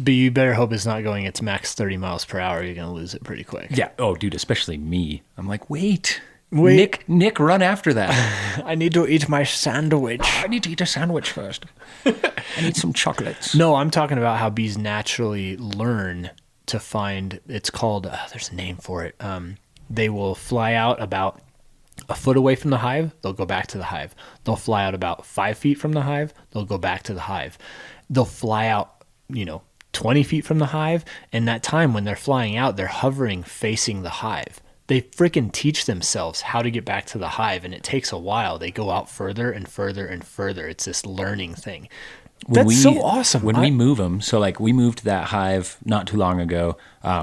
Speaker 1: But you better hope it's not going its max 30 miles per hour. You're going to lose it pretty quick.
Speaker 2: Yeah. Oh, dude, especially me. I'm like, wait. Nick, run after that.
Speaker 1: I need to eat my sandwich.
Speaker 2: I need to eat a sandwich first. I need some chocolates.
Speaker 1: No, I'm talking about how bees naturally learn to find, it's called, there's a name for it. They will fly out about a foot away from the hive. They'll go back to the hive. They'll fly out about 5 feet from the hive. They'll go back to the hive. They'll fly out, 20 feet from the hive, and that time when they're flying out, they're hovering facing the hive. They freaking teach themselves how to get back to the hive, and it takes a while. They go out further and further and further. It's this learning thing. That's so awesome.
Speaker 2: When we move them, so we moved that hive not too long ago.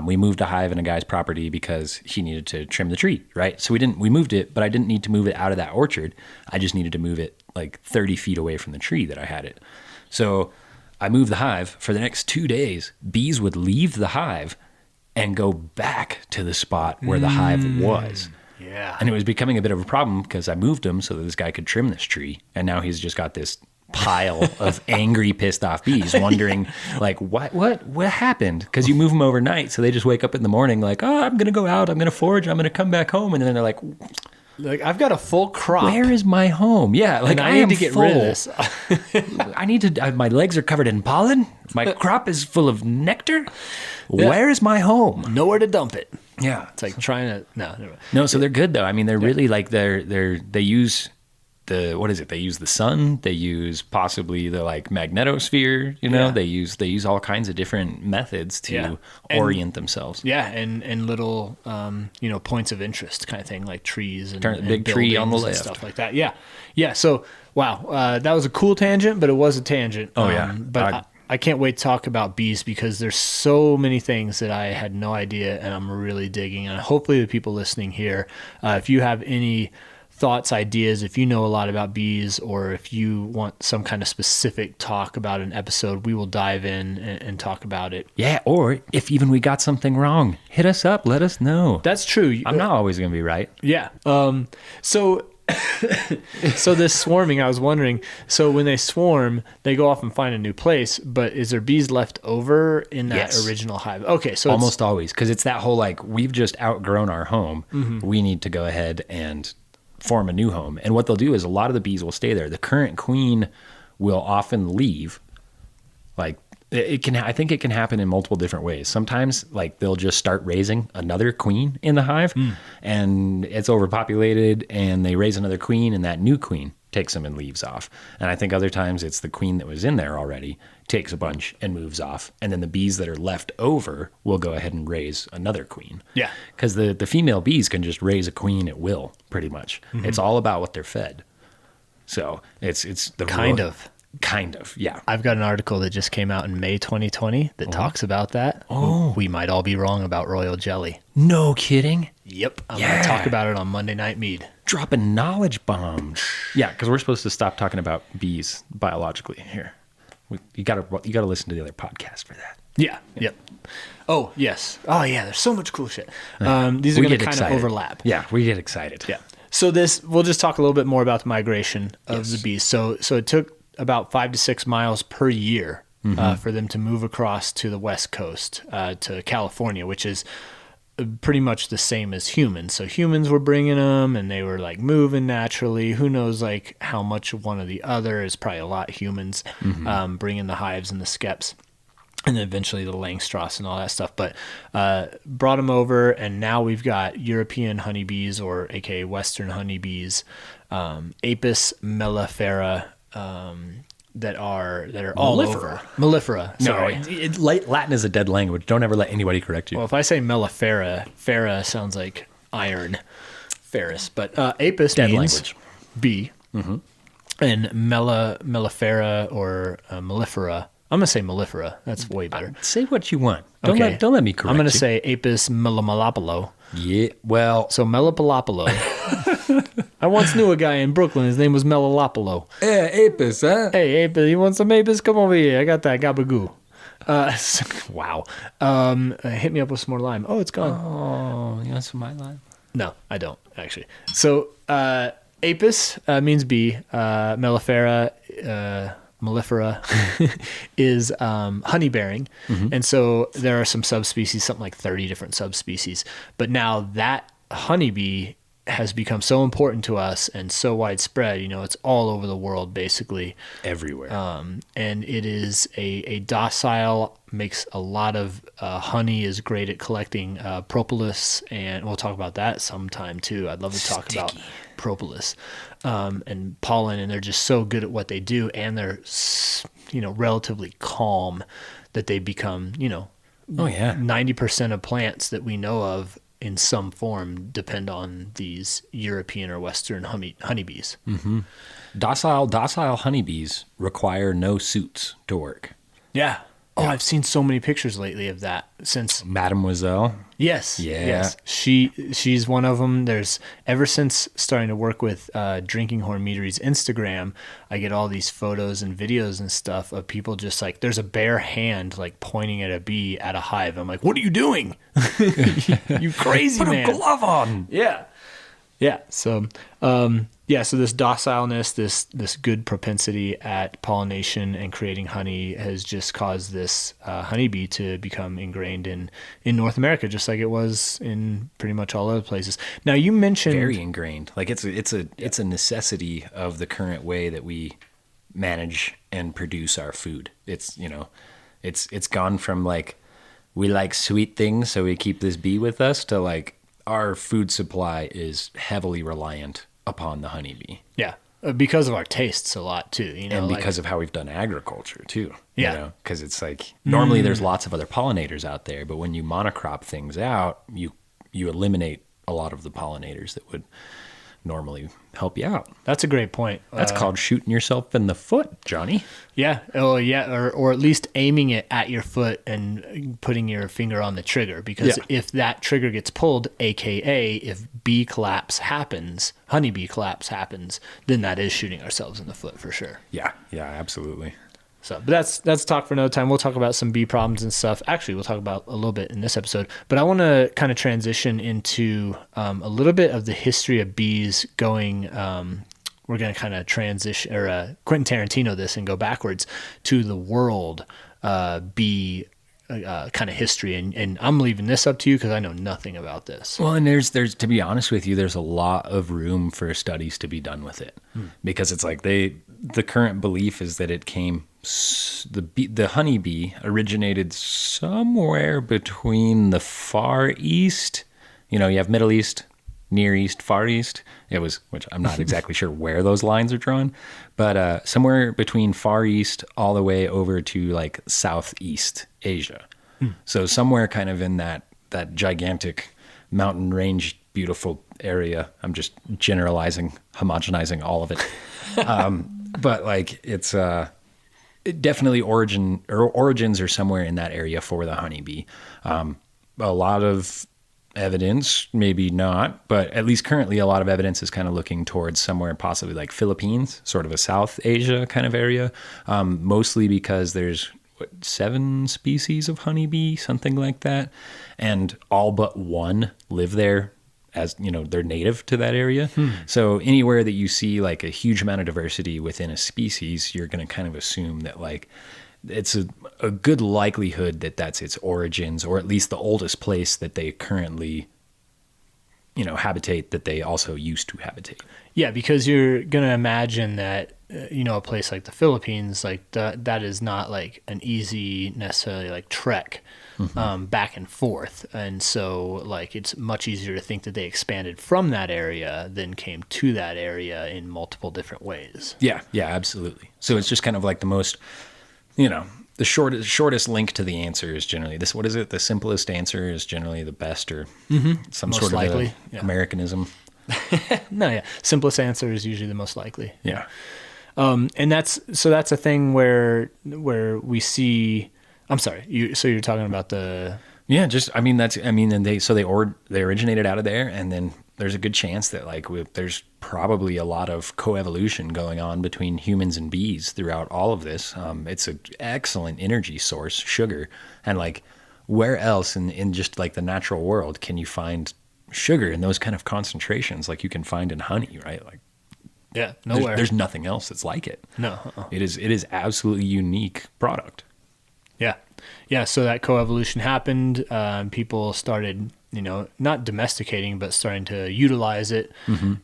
Speaker 2: We moved a hive in a guy's property because he needed to trim the tree, right? So we moved it, but I didn't need to move it out of that orchard. I just needed to move it 30 feet away from the tree that I had it. So I moved the hive. For the next 2 days, bees would leave the hive and go back to the spot where the hive was.
Speaker 1: Yeah.
Speaker 2: And it was becoming a bit of a problem because I moved him so that this guy could trim this tree. And now he's just got this pile of angry, pissed off bees wondering what happened? Because you move them overnight. So they just wake up in the morning I'm going to go out. I'm going to forage. I'm going to come back home. And then they're like,
Speaker 1: I've got a full crop.
Speaker 2: Where is my home? Yeah,
Speaker 1: I need to get rid of this.
Speaker 2: I need to. My legs are covered in pollen. My crop is full of nectar. Yeah. Where is my home?
Speaker 1: Nowhere to dump it.
Speaker 2: Yeah,
Speaker 1: it's trying to
Speaker 2: no. So they're good though. I mean, they're really they use they use the sun. They use possibly the magnetosphere. They use all kinds of different methods to orient themselves.
Speaker 1: Yeah, and little points of interest kind of thing, like trees and
Speaker 2: big tree on the left,
Speaker 1: stuff like that. Yeah. So wow, that was a cool tangent, but it was a tangent.
Speaker 2: Oh yeah,
Speaker 1: but I can't wait to talk about bees because there's so many things that I had no idea, and I'm really digging. And hopefully, the people listening here, if you have any thoughts, ideas, if you know a lot about bees, or if you want some kind of specific talk about an episode, we will dive in and talk about it.
Speaker 2: Yeah, or if even we got something wrong, hit us up, let us know.
Speaker 1: That's true.
Speaker 2: I'm not always going to be right.
Speaker 1: Yeah. So this swarming, I was wondering, so when they swarm, they go off and find a new place, but is there bees left over in that original hive? Okay, so
Speaker 2: almost always, because it's that whole we've just outgrown our home. Mm-hmm. We need to go ahead and form a new home. And what they'll do is a lot of the bees will stay there. The current queen will often leave. I think it can happen in multiple different ways. Sometimes they'll just start raising another queen in the hive and it's overpopulated and they raise another queen and that new queen takes them and leaves off. And I think other times it's the queen that was in there already takes a bunch and moves off. And then the bees that are left over will go ahead and raise another queen.
Speaker 1: Yeah.
Speaker 2: Because the female bees can just raise a queen at will, pretty much. Mm-hmm. It's all about what they're fed. So it's the
Speaker 1: kind of.
Speaker 2: Kind of, yeah.
Speaker 1: I've got an article that just came out in May 2020 that talks about that.
Speaker 2: Oh.
Speaker 1: We might all be wrong about royal jelly.
Speaker 2: No kidding?
Speaker 1: Yep. I'm going to talk about it on Monday Night Mead.
Speaker 2: Dropping knowledge bombs. Yeah, because we're supposed to stop talking about bees biologically here. You got to listen to the other podcast for that.
Speaker 1: Yeah. Yep. Oh, yes. Oh, yeah. There's so much cool shit. These are going to kind of overlap.
Speaker 2: Yeah, we get excited.
Speaker 1: Yeah. So we'll just talk a little bit more about the migration of the bees. So it took about 5 to 6 miles per year for them to move across to the West Coast, to California, which is pretty much the same as humans. So humans were bringing them and they were moving naturally. Who knows how much one or the other is, probably a lot humans bringing the hives and the skeps. and then eventually the Langstroths and all that stuff. But brought them over, and now we've got European honeybees, or aka Western honeybees, Apis mellifera, that are all over. Mellifera. Sorry.
Speaker 2: No, Latin is a dead language. Don't ever let anybody correct you.
Speaker 1: Well, if I say mellifera, fera sounds like iron, ferrous. But Apis
Speaker 2: Dead
Speaker 1: means
Speaker 2: language.
Speaker 1: bee, and mellifera or mellifera. I'm gonna say mellifera. That's way better.
Speaker 2: Say what you want. Don't let me correct
Speaker 1: I'm gonna
Speaker 2: you.
Speaker 1: say Apis mellifera.
Speaker 2: Yeah, well.
Speaker 1: So mellifera. I once knew a guy in Brooklyn. His name was Mellifera.
Speaker 2: Hey, Apis, huh?
Speaker 1: Hey, Apis, you want some Apis? Come over here. I got that gabagoo. Wow. Hit me up with some more lime. Oh, it's gone.
Speaker 2: Oh, you want some of my lime?
Speaker 1: No, I don't, actually. So, Apis means bee. Mellifera is honey-bearing. And so there are some subspecies, something like 30 different subspecies. But now that honeybee has become so important to us and so widespread, it's all over the world, basically.
Speaker 2: Everywhere.
Speaker 1: And it is a docile, makes a lot of honey, is great at collecting propolis, and we'll talk about that sometime too. I'd love to talk about propolis and pollen, and they're just so good at what they do, and they're relatively calm that they become 90% of plants that we know of in some form depend on these European or Western honeybees.
Speaker 2: Docile honeybees require no suits to work.
Speaker 1: Yeah. Oh, I've seen so many pictures lately of that since
Speaker 2: Mademoiselle.
Speaker 1: Yes.
Speaker 2: Yeah.
Speaker 1: Yes. She's one of them. There's ever since starting to work with Drinking Horn Meadery's Instagram, I get all these photos and videos and stuff of people just like, there's a bare hand like pointing at a bee at a hive. I'm like, what are you doing? You crazy man.
Speaker 2: Put a glove on.
Speaker 1: Yeah. Yeah. So, so this docileness, this good propensity at pollination and creating honey has just caused this honeybee to become ingrained in North America, just like it was in pretty much all other places. Now, you mentioned
Speaker 2: very ingrained. Like it's a necessity of the current way that we manage and produce our food. It's it's gone from like we like sweet things, so we keep this bee with us, to like our food supply is heavily reliant upon the honeybee.
Speaker 1: Yeah, because of our tastes a lot too,
Speaker 2: and because of how we've done agriculture too.
Speaker 1: Yeah,
Speaker 2: because it's like normally there's lots of other pollinators out there, but when you monocrop things out, you eliminate a lot of the pollinators that would normally help you out.
Speaker 1: That's a great point.
Speaker 2: That's called shooting yourself in the foot, Johnny.
Speaker 1: Yeah. Oh, yeah. Or at least aiming it at your foot and putting your finger on the trigger. Because if that trigger gets pulled, AKA if honeybee collapse happens, then that is shooting ourselves in the foot for sure.
Speaker 2: Yeah. Yeah, absolutely.
Speaker 1: So, but that's talk for another time. We'll talk about some bee problems and stuff. Actually, we'll talk about a little bit in this episode. But I want to kind of transition into a little bit of the history of bees going. We're going to kind of transition, or Quentin Tarantino this, and go backwards to the world bee kind of history. And I'm leaving this up to you because I know nothing about this.
Speaker 2: Well, and there's to be honest with you, there's a lot of room for studies to be done with it, because it's like the current belief is that it came. The honeybee originated somewhere between the Far East. You have Middle East, Near East, Far East. Which I'm not exactly sure where those lines are drawn, but somewhere between Far East all the way over to like Southeast Asia. So somewhere kind of in that gigantic mountain range, beautiful area. I'm just generalizing, homogenizing all of it. But like it's definitely origins are somewhere in that area for the honeybee. A lot of evidence, maybe not, but at least currently a lot of evidence is kind of looking towards somewhere possibly like Philippines, sort of a South Asia kind of area, mostly because there's 7 species of honeybee, something like that, and all but one live there, as they're native to that area. So anywhere that you see like a huge amount of diversity within a species, you're going to kind of assume that like it's a good likelihood that that's its origins, or at least the oldest place that they currently habitate, that they also used to habitate.
Speaker 1: Yeah, because you're going to imagine that a place like the Philippines, like that is not like an easy necessarily like trek back and forth. And so like it's much easier to think that they expanded from that area than came to that area in multiple different ways.
Speaker 2: Yeah, absolutely. So it's just kind of like the most, the shortest link to the answer is generally this. What is it? The simplest answer is generally the best, or some
Speaker 1: Most
Speaker 2: sort
Speaker 1: likely,
Speaker 2: of Americanism.
Speaker 1: No, yeah. Simplest answer is usually the most likely.
Speaker 2: Yeah.
Speaker 1: And that's a thing where we see. I'm sorry. So you're talking about the.
Speaker 2: Yeah, and they originated out of there, and then there's a good chance that like there's probably a lot of coevolution going on between humans and bees throughout all of this. It's an excellent energy source, sugar, and like where else in just like the natural world can you find sugar in those kind of concentrations like you can find in honey, right? Like,
Speaker 1: yeah, nowhere.
Speaker 2: There's nothing else that's like it.
Speaker 1: No,
Speaker 2: it is absolutely unique product.
Speaker 1: Yeah. So that coevolution happened. People started, not domesticating, but starting to utilize it.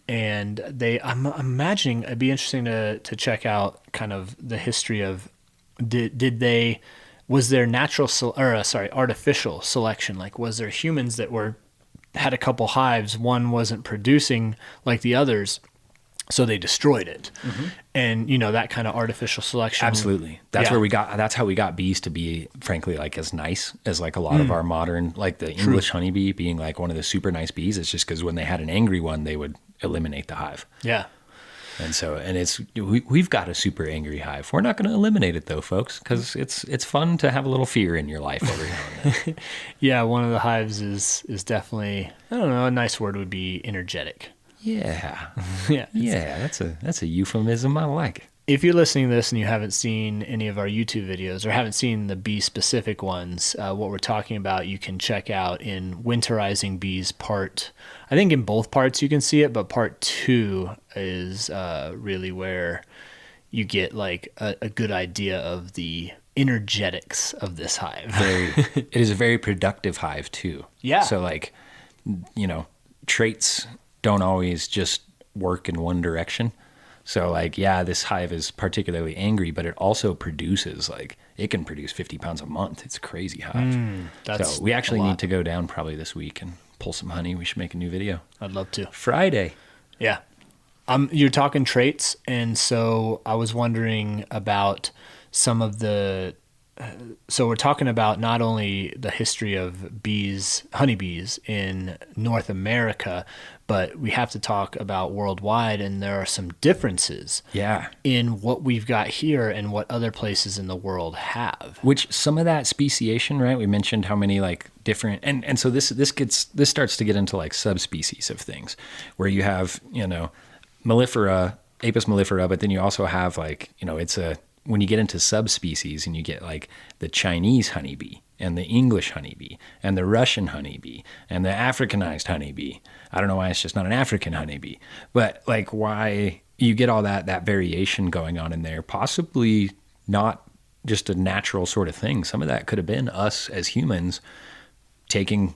Speaker 1: And I'm imagining it'd be interesting to check out kind of the history of was there artificial selection? Like, was there humans that had a couple hives, one wasn't producing like the others, so they destroyed it. And that kind of artificial selection.
Speaker 2: Absolutely. That's how we got bees to be, frankly, like as nice as like a lot of our modern, like the English honeybee being like one of the super nice bees. It's just because when they had an angry one, they would eliminate the hive.
Speaker 1: Yeah.
Speaker 2: And so, we've got a super angry hive. We're not going to eliminate it though, folks, because it's fun to have a little fear in your life every now and then.
Speaker 1: Yeah, one of the hives is definitely, I don't know, a nice word would be energetic.
Speaker 2: Yeah.
Speaker 1: Yeah.
Speaker 2: That's a euphemism. I like it.
Speaker 1: If you're listening to this and you haven't seen any of our YouTube videos or haven't seen the bee specific ones, what we're talking about, you can check out in Winterizing Bees I think in both parts you can see it, but part 2 is really where you get like a good idea of the energetics of this hive.
Speaker 2: It is a very productive hive too.
Speaker 1: Yeah.
Speaker 2: So like, traits don't always just work in one direction. So like, yeah, this hive is particularly angry, but it also produces it can produce 50 pounds a month. It's a crazy hive. So we actually need to go down probably this week and pull some honey. We should make a new video.
Speaker 1: I'd love to.
Speaker 2: Friday.
Speaker 1: Yeah. You're talking traits. And so I was wondering about some of so we're talking about not only the history of honeybees in North America, but we have to talk about worldwide, and there are some differences in what we've got here and what other places in the world have.
Speaker 2: Which some of that speciation, right? We mentioned how many like different, and so this starts to get into like subspecies of things, where you have mellifera, Apis mellifera, but then you also have like when you get into subspecies and you get like the Chinese honeybee and the English honeybee and the Russian honeybee and the Africanized honeybee. I don't know why it's just not an African honeybee, but like why you get all that variation going on in there, possibly not just a natural sort of thing. Some of that could have been us as humans taking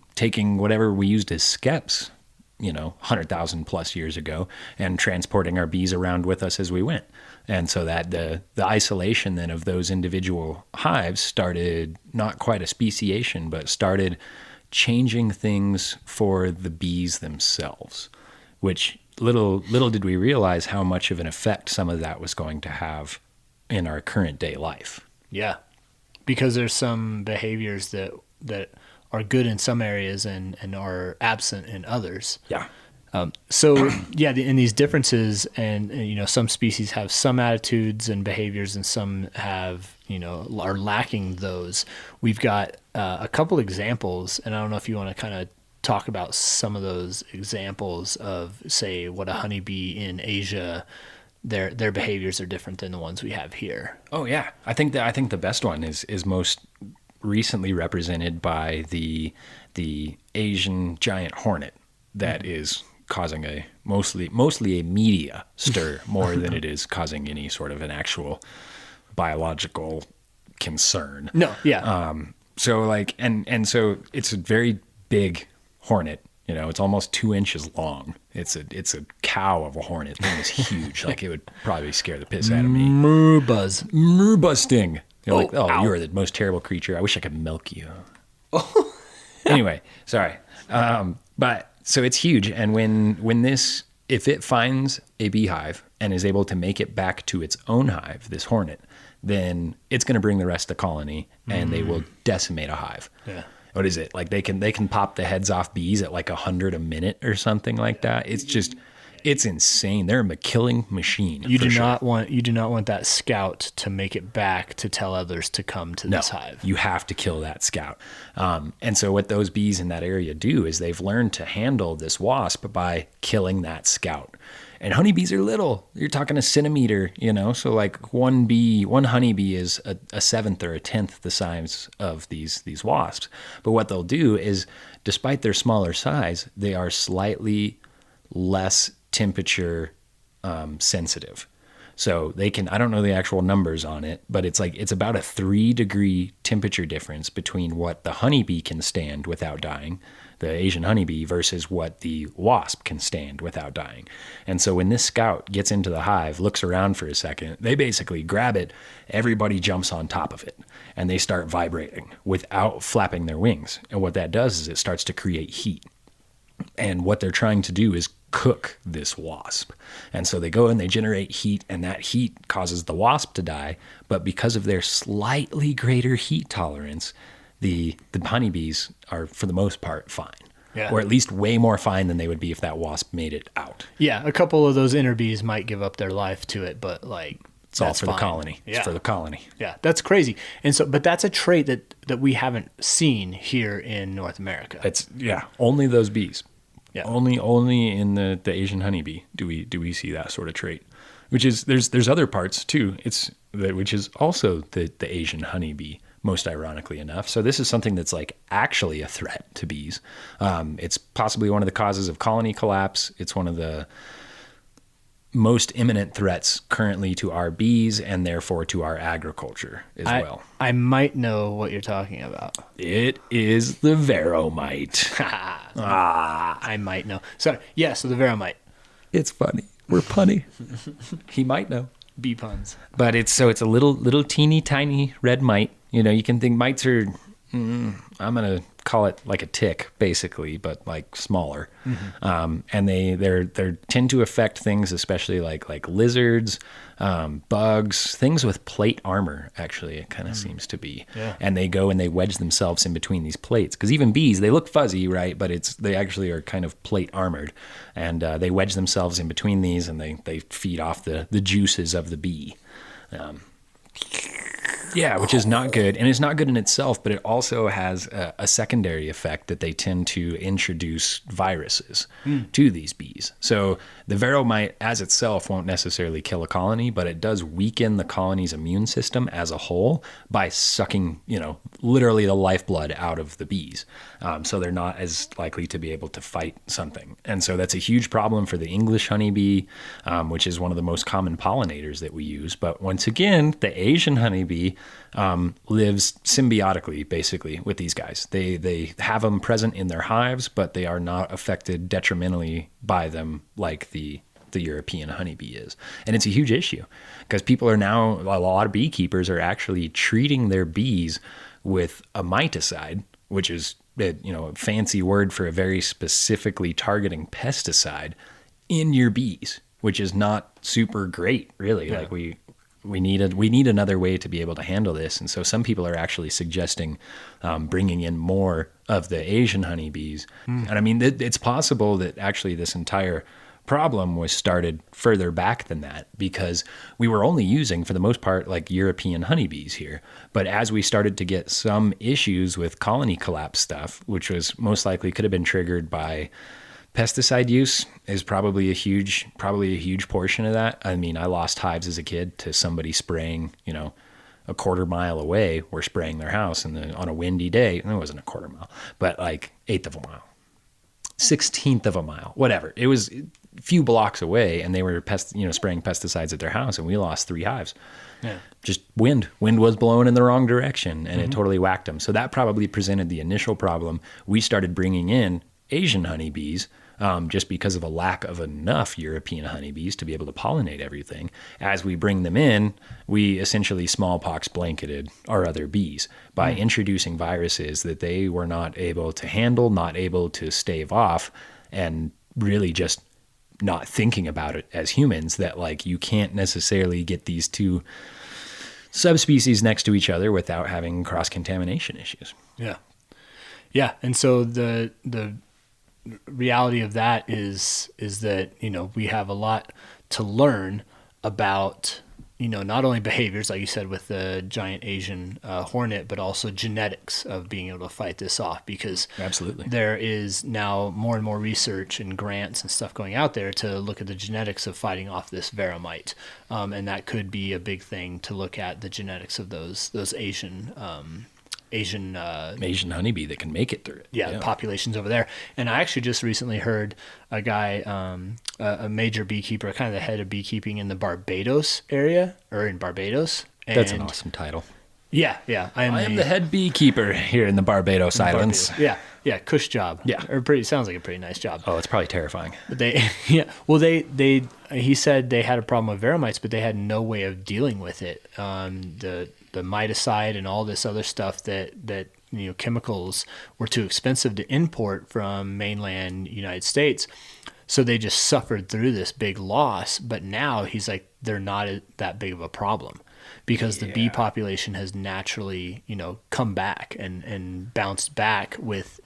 Speaker 2: whatever we used as skeps, 100,000 plus years ago, and transporting our bees around with us as we went. And so that the isolation then of those individual hives started not quite a speciation, but started changing things for the bees themselves, which little did we realize how much of an effect some of that was going to have in our current day life.
Speaker 1: Yeah, because there's some behaviors that are good in some areas and are absent in others.
Speaker 2: Yeah.
Speaker 1: In these differences, and some species have some attitudes and behaviors, and some have are lacking those. We've got a couple examples, and I don't know if you want to kind of talk about some of those examples of, say, what a honeybee in Asia, their behaviors are different than the ones we have here.
Speaker 2: Oh yeah, I think the best one is most recently represented by the Asian giant hornet that is causing a mostly a media stir more than it is causing any sort of an actual biological concern.
Speaker 1: No, yeah.
Speaker 2: So like, and so it's a very big hornet. It's almost 2 inches long. It's a cow of a hornet. Thing is huge. Like it would probably scare the piss out of me.
Speaker 1: Murbuzz
Speaker 2: Sting. You're like,
Speaker 1: ow.
Speaker 2: you are the most terrible creature. I wish I could milk you. Anyway, sorry. But so it's huge. And if it finds a beehive and is able to make it back to its own hive, this hornet, then it's going to bring the rest of the colony and they will decimate a hive.
Speaker 1: Yeah.
Speaker 2: What is it? Like they can pop the heads off bees at like 100 a minute or something like that. It's insane. They're a killing machine.
Speaker 1: You do not want that scout to make it back to tell others to come to this hive.
Speaker 2: You have to kill that scout. And so what those bees in that area do is they've learned to handle this wasp by killing that scout. And honeybees are little. You're talking a centimeter, so like one honeybee is a seventh or a tenth the size of these wasps. But what they'll do is, despite their smaller size, they are slightly less temperature sensitive. So they can, I don't know the actual numbers on it, but it's about a 3-degree temperature difference between what the honeybee can stand without dying, the Asian honeybee, versus what the wasp can stand without dying. And so when this scout gets into the hive, looks around for a second, they basically grab it, everybody jumps on top of it, and they start vibrating without flapping their wings. And what that does is it starts to create heat. And what they're trying to do is cook this wasp. And so they go and they generate heat, and that heat causes the wasp to die. But because of their slightly greater heat tolerance, the honeybees are, for the most part, fine.
Speaker 1: Yeah.
Speaker 2: Or at least way more fine than they would be if that wasp made it out.
Speaker 1: Yeah, a couple of those inner bees might give up their life to it, but like
Speaker 2: it's all for the colony. Yeah. It's for the colony.
Speaker 1: Yeah, that's crazy. And so, but that's a trait that we haven't seen here in North America.
Speaker 2: Only those bees.
Speaker 1: Yeah.
Speaker 2: Only in the Asian honeybee do we see that sort of trait. Which is there's other parts too. Which is also the Asian honeybee, most ironically enough. So this is something that's like actually a threat to bees. It's possibly one of the causes of colony collapse. It's one of the most imminent threats currently to our bees and therefore to our agriculture as well.
Speaker 1: I might know what you're talking about.
Speaker 2: It is the veromite.
Speaker 1: I might know. So the veromite.
Speaker 2: It's funny. We're punny. He might know.
Speaker 1: Bee puns.
Speaker 2: But it's a little teeny tiny red mite. You can think mites are, I'm going to call it like a tick basically, but like smaller. Mm-hmm. And they tend to affect things, especially like lizards, bugs, things with plate armor. Actually, it kind of seems to be. Yeah. And they go and they wedge themselves in between these plates, because even bees, they look fuzzy, right? But they actually are kind of plate armored, and they wedge themselves in between these, and they feed off the juices of the bee. Which is not good. And it's not good in itself, but it also has a secondary effect that they tend to introduce viruses to these bees. So the veromite as itself won't necessarily kill a colony, but it does weaken the colony's immune system as a whole by sucking, literally the lifeblood out of the bees. So they're not as likely to be able to fight something. And so that's a huge problem for the English honeybee, which is one of the most common pollinators that we use. But once again, the Asian honeybee lives symbiotically, basically, with these guys. They have them present in their hives, but they are not affected detrimentally by them like the European honeybee is. And it's a huge issue, because people are now, a lot of beekeepers are actually treating their bees with a miticide, which is a fancy word for a very specifically targeting pesticide in your bees, which is not super great, really. Yeah. Like we need another way to be able to handle this. And so some people are actually suggesting bringing in more of the Asian honeybees. And I mean, it's possible that actually this entire problem was started further back than that, because we were only using, for the most part, like European honeybees here. But as we started to get some issues with colony collapse stuff, which was most likely could have been triggered by pesticide use, is probably a huge portion of that. I mean, I lost hives as a kid to somebody spraying, a quarter mile away. We're spraying their house on a windy day. And it wasn't a quarter mile, but like 1/8 of a mile, 1/16 of a mile, whatever. It was a few blocks away, and they were spraying pesticides at their house, and we lost 3 hives. Yeah. Just wind was blowing in the wrong direction, and it totally whacked them. So that probably presented the initial problem. We started bringing in Asian honeybees just because of a lack of enough European honeybees to be able to pollinate everything. As we bring them in, we essentially smallpox blanketed our other bees by introducing viruses that they were not able to handle, not able to stave off, and really just not thinking about it as humans, that like you can't necessarily get these two subspecies next to each other without having cross-contamination issues.
Speaker 1: Yeah. Yeah. And so the reality of that is that, we have a lot to learn about, not only behaviors, like you said, with the giant Asian hornet, but also genetics of being able to fight this off, because
Speaker 2: absolutely
Speaker 1: there is now more and more research and grants and stuff going out there to look at the genetics of fighting off this veramite. And that could be a big thing, to look at the genetics of those Asian
Speaker 2: honeybee that can make it through it.
Speaker 1: Yeah, populations over there. And I actually just recently heard a guy, a major beekeeper, kind of the head of beekeeping in the Barbados area, or in Barbados. And
Speaker 2: that's an awesome title.
Speaker 1: Yeah. I am
Speaker 2: the head beekeeper here in the Barbados Islands.
Speaker 1: Yeah, cush job.
Speaker 2: Yeah.
Speaker 1: Sounds like a pretty nice job.
Speaker 2: Oh, it's probably terrifying.
Speaker 1: But he said they had a problem with veramites, but they had no way of dealing with it. The miticide and all this other stuff that chemicals were too expensive to import from mainland United States. So they just suffered through this big loss. But now he's like, they're not that big of a problem, because the bee population has naturally, come back and bounced back with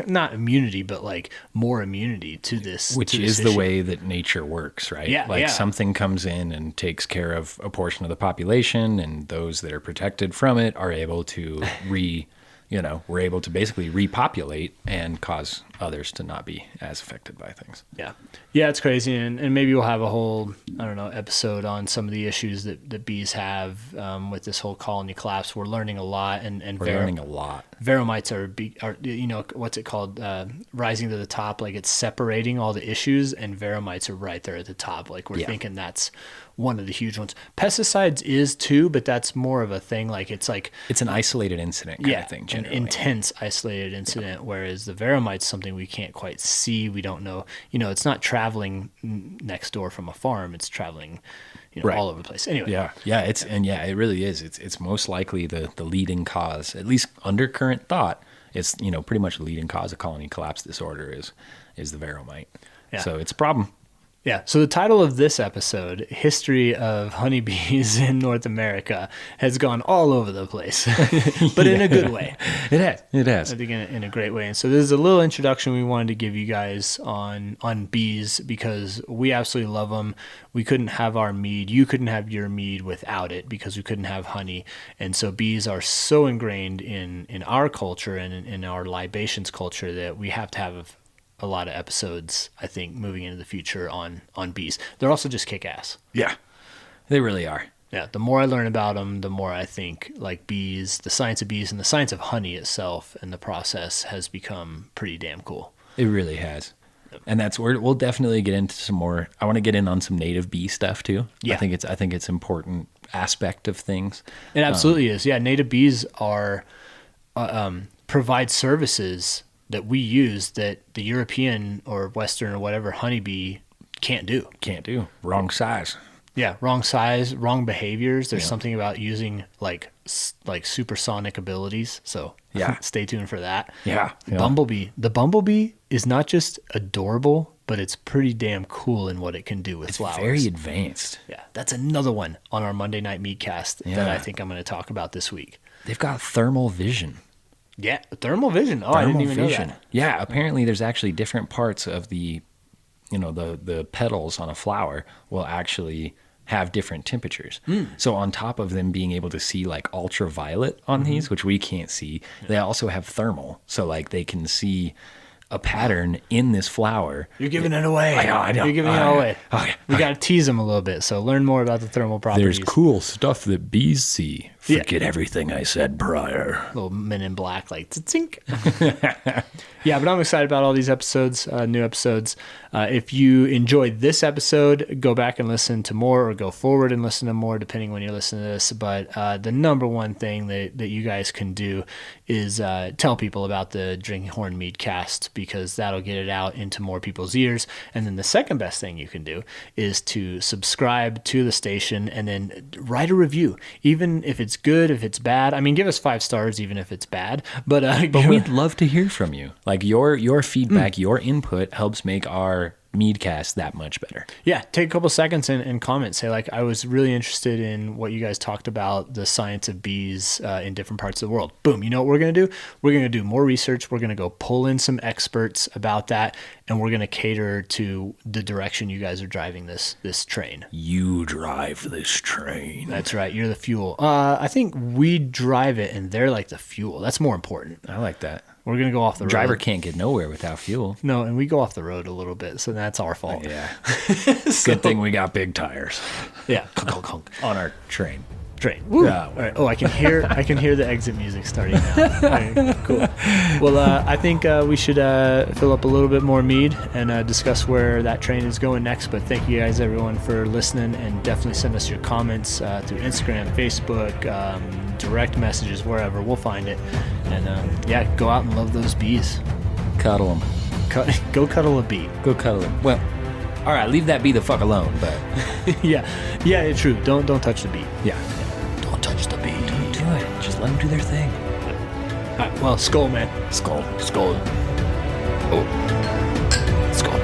Speaker 1: not immunity, but like more immunity to this.
Speaker 2: Which is the way that nature works, right?
Speaker 1: Yeah.
Speaker 2: Something comes in and takes care of a portion of the population, and those that are protected from it are able to we're able to basically repopulate and cause others to not be as affected by things.
Speaker 1: Yeah, it's crazy. And maybe we'll have a whole, episode on some of the issues that bees have with this whole colony collapse. We're learning a lot. And
Speaker 2: we're learning a lot.
Speaker 1: Veramites are, what's it called? Rising to the top. Like, it's separating all the issues, and veramites are right there at the top. Like, we're thinking that's one of the huge ones. Pesticides is too, but that's more of a thing. Like, it's
Speaker 2: an isolated incident kind of thing, generally.
Speaker 1: An intense isolated incident, whereas the veramite's something we can't quite see. We don't know, it's not traveling next door from a farm. It's traveling, all over the place. Anyway.
Speaker 2: It really is. It's most likely the leading cause, at least under current thought. It's, pretty much the leading cause of colony collapse disorder is the veramite. Yeah. So it's a problem.
Speaker 1: Yeah. So the title of this episode, History of Honeybees in North America, has gone all over the place, but in a good way.
Speaker 2: It has.
Speaker 1: I think in a great way. And so this is a little introduction we wanted to give you guys on bees, because we absolutely love them. We couldn't have our mead. You couldn't have your mead without it, because we couldn't have honey. And so bees are so ingrained in our culture and in our libations culture that we have to have a lot of episodes, I think, moving into the future on bees. They're also just kick-ass.
Speaker 2: Yeah, they really are.
Speaker 1: Yeah, the more I learn about them, the more I think, like, bees, the science of bees and the science of honey itself and the process has become pretty damn cool.
Speaker 2: It really has. And that's where we'll definitely get into some more. I want to get in on some native bee stuff too.
Speaker 1: Yeah.
Speaker 2: I think it's important aspect of things.
Speaker 1: It absolutely is. Yeah, native bees are provide services that we use that the European or Western or whatever honeybee can't do.
Speaker 2: Wrong size.
Speaker 1: Yeah, wrong size, wrong behaviors. There's something about using like supersonic abilities. So stay tuned for that.
Speaker 2: Yeah.
Speaker 1: Bumblebee. The bumblebee is not just adorable, but it's pretty damn cool in what it can do with flowers.
Speaker 2: It's very advanced.
Speaker 1: Yeah, that's another one on our Monday Night Meadcast that I think I'm going to talk about this week.
Speaker 2: They've got thermal vision.
Speaker 1: Yeah, thermal vision. I didn't even know that.
Speaker 2: Yeah, apparently there's actually different parts of the petals on a flower will actually have different temperatures. So on top of them being able to see like ultraviolet on these, which we can't see, they also have thermal. So like they can see a pattern in this flower.
Speaker 1: You're giving it away.
Speaker 2: I know.
Speaker 1: You're giving it all away. We got to tease them a little bit. So learn more about the thermal properties.
Speaker 2: There's cool stuff that bees see Forget everything I said prior.
Speaker 1: Little Men in Black, like, tink. Yeah, but I'm excited about all these episodes, new episodes. If you enjoyed this episode, go back and listen to more, or go forward and listen to more, depending when you're listening to this. But the number one thing that you guys can do is tell people about the Drinking Horn Meadcast, because that'll get it out into more people's ears. And then the second best thing you can do is to subscribe to the station and then write a review, even if it's good, if it's bad. I mean, give us 5 stars, even if it's bad. But
Speaker 2: we'd love to hear from you. Like your feedback, your input helps make our Meadcast that much better.
Speaker 1: Yeah, take a couple seconds and comment. Say, like, I was really interested in what you guys talked about, the science of bees in different parts of the world. Boom. You know what we're going to do? We're going to do more research. We're going to go pull in some experts about that, and we're going to cater to the direction you guys are driving this train.
Speaker 2: You drive this train.
Speaker 1: That's right. You're the fuel. I think we drive it, and they're like the fuel. That's more important.
Speaker 2: I like that.
Speaker 1: We're going to go off the road.
Speaker 2: Driver can't get nowhere without fuel.
Speaker 1: No, and we go off the road a little bit, so that's our fault.
Speaker 2: Yeah. Good thing we got big tires.
Speaker 1: Yeah.
Speaker 2: On our train.
Speaker 1: Woo. Yeah. All right. Oh, I can hear the exit music starting now. Right, cool. Well, I think we should fill up a little bit more mead and discuss where that train is going next. But thank you guys, everyone, for listening, and definitely send us your comments through Instagram, Facebook, direct messages, wherever. We'll find it. And yeah, go out and love those bees.
Speaker 2: Cuddle them.
Speaker 1: Go cuddle a bee.
Speaker 2: Go cuddle them. Well, all right, leave that bee the fuck alone. But
Speaker 1: yeah, it's true. Don't touch the bee.
Speaker 2: Yeah.
Speaker 1: Touch the bee.
Speaker 2: Don't do it. Just let them do their thing.
Speaker 1: All right, well, skull, man.
Speaker 2: Skull.
Speaker 1: Oh. Skull.